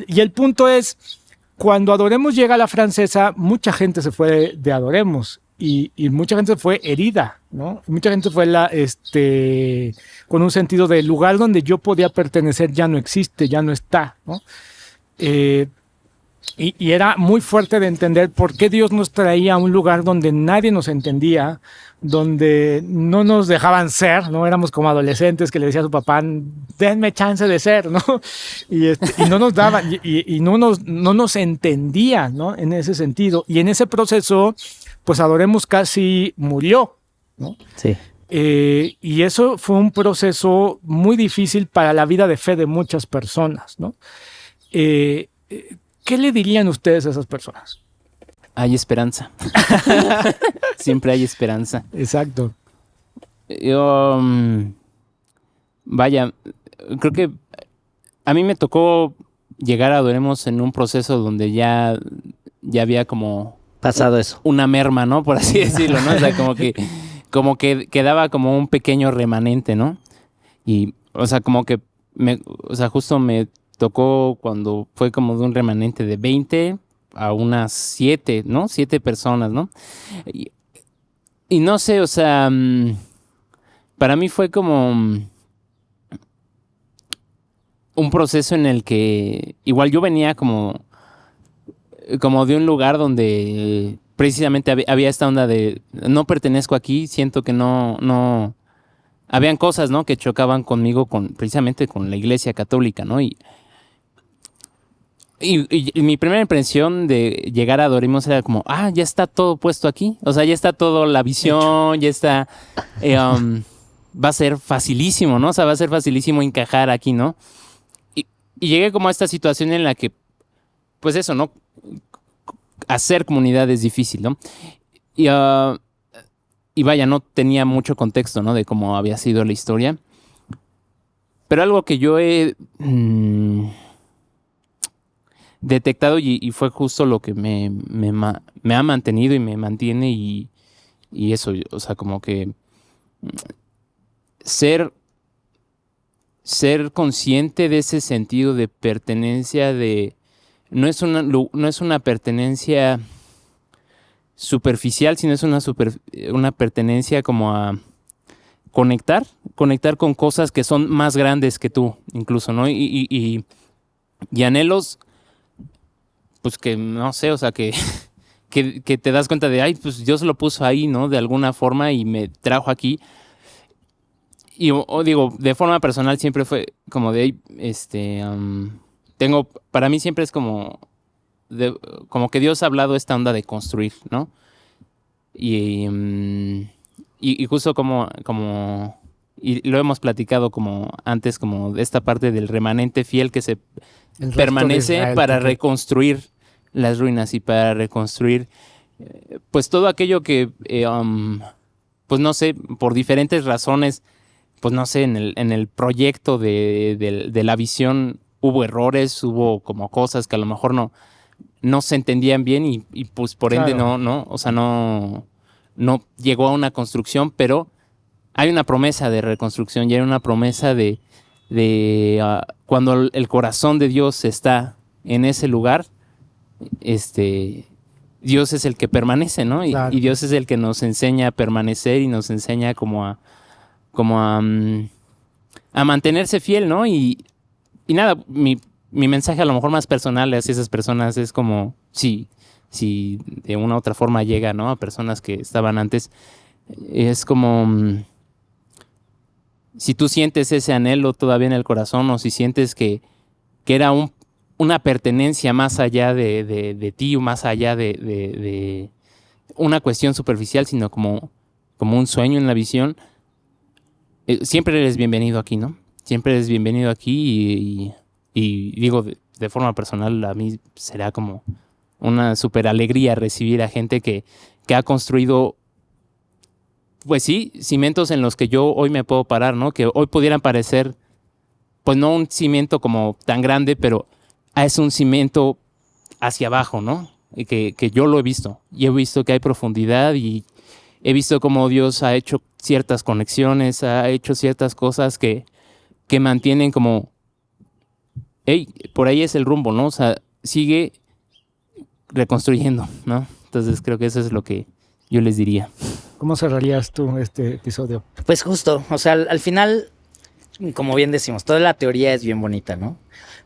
[SPEAKER 1] Y el punto es, cuando Adoremos llega a la Francesa, mucha gente se fue de Adoremos y mucha gente fue herida, ¿no? Mucha gente fue con un sentido de lugar donde yo podía pertenecer ya no existe, ya no está, ¿no? Y era muy fuerte de entender por qué Dios nos traía a un lugar donde nadie nos entendía, donde no nos dejaban ser, ¿no? Éramos como adolescentes que le decía a su papá, denme chance de ser, ¿no? Y no nos daban, y no nos entendían, ¿no? En ese sentido. Y en ese proceso, pues Adoremos casi murió, ¿no?
[SPEAKER 2] Sí.
[SPEAKER 1] Y eso fue un proceso muy difícil para la vida de fe de muchas personas, ¿no? ¿Qué le dirían ustedes a esas personas?
[SPEAKER 3] Hay esperanza. Siempre hay esperanza.
[SPEAKER 1] Exacto.
[SPEAKER 3] Yo, vaya, creo que a mí me tocó llegar a Adoremos en un proceso donde ya había como...
[SPEAKER 2] pasado eso.
[SPEAKER 3] Una merma, ¿no? Por así decirlo, ¿no? O sea, como que quedaba como un pequeño remanente, ¿no? Y, o sea, como que justo me tocó cuando fue como de un remanente de 20 a unas 7, ¿no? 7 personas, ¿no? Y no sé, o sea, para mí fue como un proceso en el que igual yo venía como de un lugar donde precisamente había esta onda de no pertenezco aquí, siento que no habían cosas, ¿no? Que chocaban conmigo precisamente con la Iglesia Católica, ¿no? Y mi primera impresión de llegar a Adoremos era como, ya está todo puesto aquí. O sea, ya está todo, la visión, ya está... va a ser facilísimo, ¿no? O sea, va a ser facilísimo encajar aquí, ¿no? Y llegué como a esta situación en la que, pues eso, ¿no? Hacer comunidad es difícil, ¿no? Y vaya, no tenía mucho contexto, ¿no? De cómo había sido la historia. Pero algo que yo he... detectado y fue justo lo que me ha mantenido y me mantiene y eso, o sea, como que ser consciente de ese sentido de pertenencia, no es una pertenencia superficial, sino es una pertenencia como a conectar con cosas que son más grandes que tú, incluso, ¿no? Y anhelos, pues que no sé, o sea, que te das cuenta de, pues Dios lo puso ahí, ¿no? De alguna forma y me trajo aquí. Y digo, de forma personal siempre fue como de, para mí siempre es como que Dios ha hablado esta onda de construir, ¿no? Y justo y lo hemos platicado como antes, como de esta parte del remanente fiel que se permanece Israel, para reconstruir las ruinas y para reconstruir pues todo aquello que pues no sé, por diferentes razones, pues no sé, en el proyecto de la visión hubo errores, hubo como cosas que a lo mejor no se entendían bien y pues por ende no, o sea, no llegó a una construcción, pero hay una promesa de reconstrucción y hay una promesa de cuando el corazón de Dios está en ese lugar, Dios es el que permanece, ¿no?
[SPEAKER 1] Claro.
[SPEAKER 3] Y Dios es el que nos enseña a permanecer y nos enseña como a mantenerse fiel, ¿no? Y nada, mi mensaje a lo mejor más personal hacia esas personas es como, si de una u otra forma llega, ¿no? A personas que estaban antes, es como, si tú sientes ese anhelo todavía en el corazón, o si sientes que era una pertenencia más allá de ti, o más allá de una cuestión superficial, sino como un sueño en la visión, siempre eres bienvenido aquí, ¿no? Siempre eres bienvenido aquí y digo, de forma personal, a mí será como una súper alegría recibir a gente que ha construido, pues sí, cimientos en los que yo hoy me puedo parar, ¿no? Que hoy pudieran parecer, pues no un cimiento como tan grande, pero es un cimiento hacia abajo, ¿no? Y que yo lo he visto. Y he visto que hay profundidad y he visto cómo Dios ha hecho ciertas conexiones, ha hecho ciertas cosas que mantienen como, hey, por ahí es el rumbo, ¿no? O sea, sigue reconstruyendo, ¿no? Entonces creo que eso es lo que yo les diría.
[SPEAKER 1] ¿Cómo cerrarías tú este episodio?
[SPEAKER 2] Pues justo, o sea, al final, como bien decimos, toda la teoría es bien bonita, ¿no?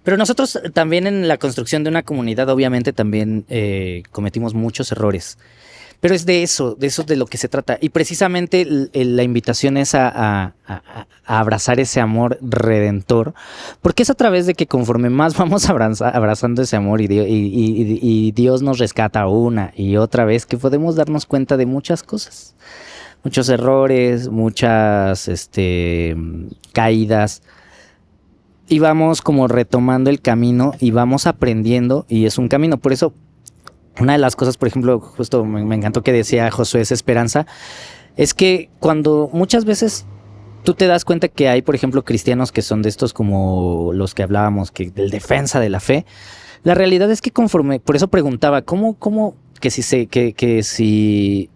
[SPEAKER 2] Pero nosotros también en la construcción de una comunidad, obviamente también cometimos muchos errores. Pero es de eso de lo que se trata. Y precisamente la invitación es a abrazar ese amor redentor, porque es a través de que conforme más vamos abrazando ese amor y Dios nos rescata una y otra vez, que podemos darnos cuenta de muchas cosas, muchos errores, muchas caídas, y vamos como retomando el camino y vamos aprendiendo, y es un camino. Por eso una de las cosas, por ejemplo, justo me encantó que decía Josué, esa esperanza, es que cuando muchas veces tú te das cuenta que hay, por ejemplo, cristianos que son de estos como los que hablábamos, que del defensa de la fe, la realidad es que conforme, por eso preguntaba, ¿cómo que si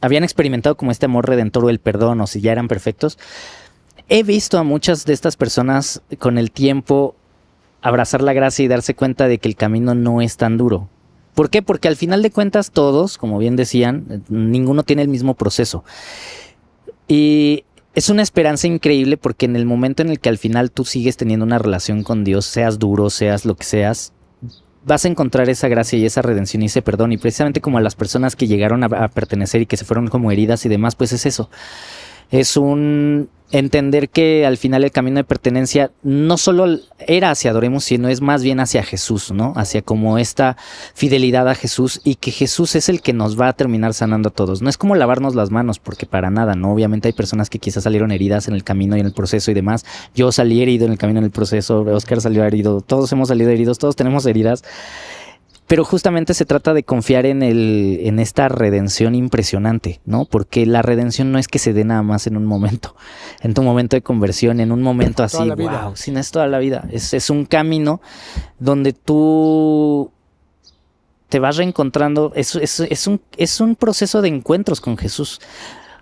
[SPEAKER 2] habían experimentado como este amor redentor o el perdón, o si ya eran perfectos? He visto a muchas de estas personas con el tiempo abrazar la gracia y darse cuenta de que el camino no es tan duro. ¿Por qué? Porque al final de cuentas todos, como bien decían, ninguno tiene el mismo proceso. Y es una esperanza increíble porque en el momento en el que al final tú sigues teniendo una relación con Dios, seas duro, seas lo que seas, vas a encontrar esa gracia y esa redención y ese perdón. Y precisamente como a las personas que llegaron a pertenecer y que se fueron como heridas y demás, pues es eso. Es un entender que al final el camino de pertenencia no solo era hacia Adoremos, sino es más bien hacia Jesús, ¿no? Hacia como esta fidelidad a Jesús, y que Jesús es el que nos va a terminar sanando a todos. No es como lavarnos las manos, porque para nada, ¿no? Obviamente hay personas que quizás salieron heridas en el camino y en el proceso y demás. Yo salí herido en el camino y en el proceso, Oscar salió herido, todos hemos salido heridos, todos tenemos heridas. Pero justamente se trata de confiar en esta redención impresionante, ¿no? Porque la redención no es que se dé nada más en un momento, en tu momento de conversión, en un momento así, wow, sino es toda la vida. Es un camino donde tú te vas reencontrando, es un proceso de encuentros con Jesús.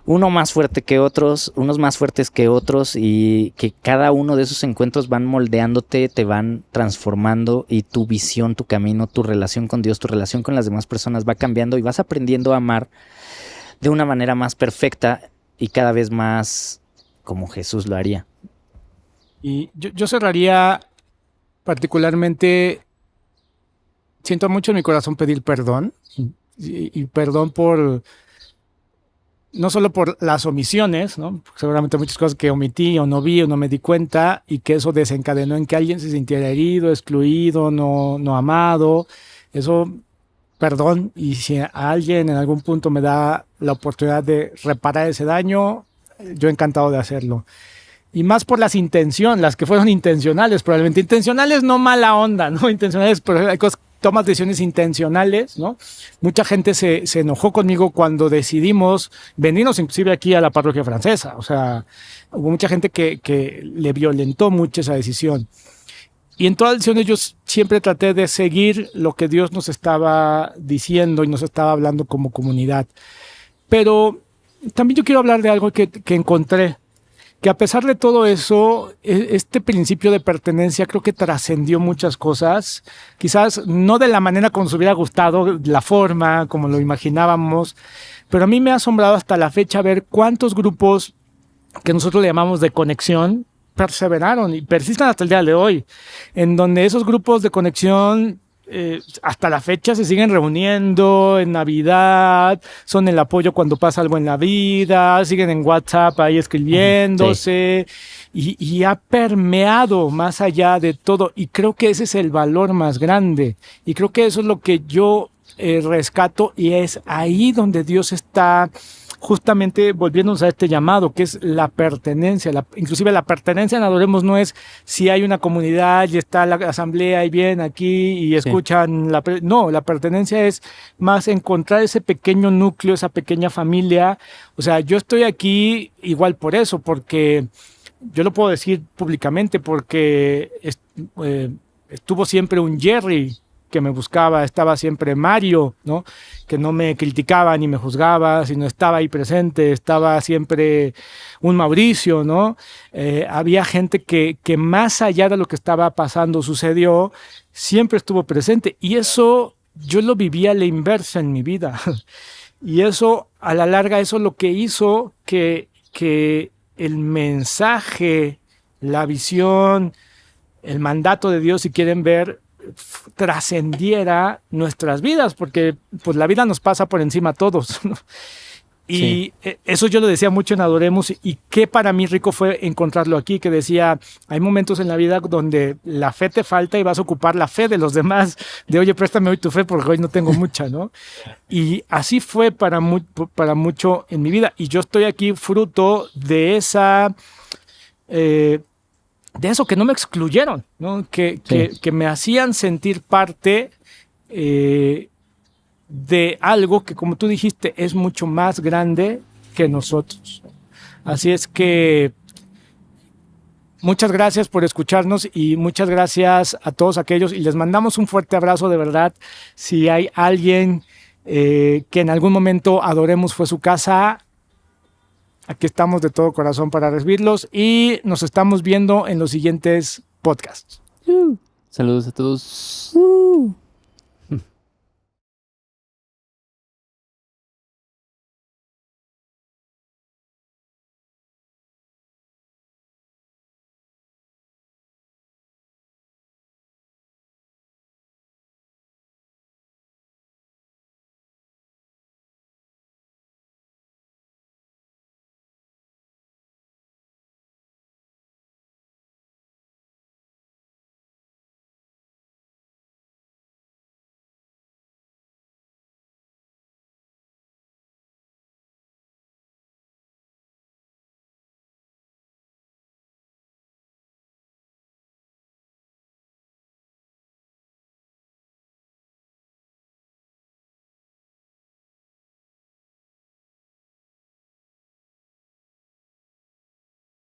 [SPEAKER 2] Uno más fuerte que otros, unos más fuertes que otros, y que cada uno de esos encuentros van moldeándote, te van transformando, y tu visión, tu camino, tu relación con Dios, tu relación con las demás personas va cambiando, y vas aprendiendo a amar de una manera más perfecta y cada vez más como Jesús lo haría.
[SPEAKER 1] Y yo cerraría particularmente, siento mucho en mi corazón pedir perdón, y perdón por... no solo por las omisiones, ¿no? Seguramente muchas cosas que omití o no vi o no me di cuenta, y que eso desencadenó en que alguien se sintiera herido, excluido, no amado. Eso, perdón, y si a alguien en algún punto me da la oportunidad de reparar ese daño, yo encantado de hacerlo. Y más por las intenciones, las que fueron intencionales, probablemente. Intencionales, no mala onda, ¿no? Intencionales, pero hay cosas, tomas decisiones intencionales, ¿no? Mucha gente se enojó conmigo cuando decidimos venirnos inclusive aquí a la parroquia francesa. O sea, hubo mucha gente que le violentó mucho esa decisión. Y en todas las decisiones yo siempre traté de seguir lo que Dios nos estaba diciendo y nos estaba hablando como comunidad. Pero también yo quiero hablar de algo que encontré. que a pesar de todo eso, este principio de pertenencia creo que trascendió muchas cosas, quizás no de la manera como nos hubiera gustado, la forma, como lo imaginábamos, pero a mí me ha asombrado hasta la fecha ver cuántos grupos que nosotros le llamamos de conexión perseveraron y persisten hasta el día de hoy, en donde esos grupos de conexión hasta la fecha se siguen reuniendo en Navidad, son el apoyo cuando pasa algo en la vida, siguen en WhatsApp ahí escribiéndose, y ha permeado más allá de todo, y creo que ese es el valor más grande, y creo que eso es lo que yo rescato, y es ahí donde Dios está justamente volviéndonos a este llamado, que es la pertenencia. Inclusive la pertenencia en Adoremos no es si hay una comunidad y está la asamblea y vienen aquí y escuchan. No, la pertenencia es más encontrar ese pequeño núcleo, esa pequeña familia. O sea, yo estoy aquí igual por eso, porque yo lo puedo decir públicamente, porque estuvo siempre un Jerry que me buscaba, estaba siempre Mario, ¿no? Que no me criticaba ni me juzgaba, sino estaba ahí presente, estaba siempre un Mauricio, ¿no? Había gente que más allá de lo que estaba pasando, sucedió, siempre estuvo presente, y eso yo lo vivía a la inversa en mi vida, y eso a la larga, eso es lo que hizo que el mensaje, la visión, el mandato de Dios, si quieren ver, trascendiera nuestras vidas, porque pues la vida nos pasa por encima a todos, ¿no? Y eso yo lo decía mucho en Adoremos, y que para mí rico fue encontrarlo aquí, que decía, hay momentos en la vida donde la fe te falta y vas a ocupar la fe de los demás, de oye, préstame hoy tu fe porque hoy no tengo mucha, ¿no? Y así fue para mucho en mi vida, y yo estoy aquí fruto de esa... de eso, que no me excluyeron, ¿no? Que me hacían sentir parte de algo que, como tú dijiste, es mucho más grande que nosotros. Así es que muchas gracias por escucharnos, y muchas gracias a todos aquellos, y les mandamos un fuerte abrazo de verdad. Si hay alguien que en algún momento Adoremos fue su casa, aquí estamos de todo corazón para recibirlos, y nos estamos viendo en los siguientes podcasts.
[SPEAKER 3] Saludos a todos.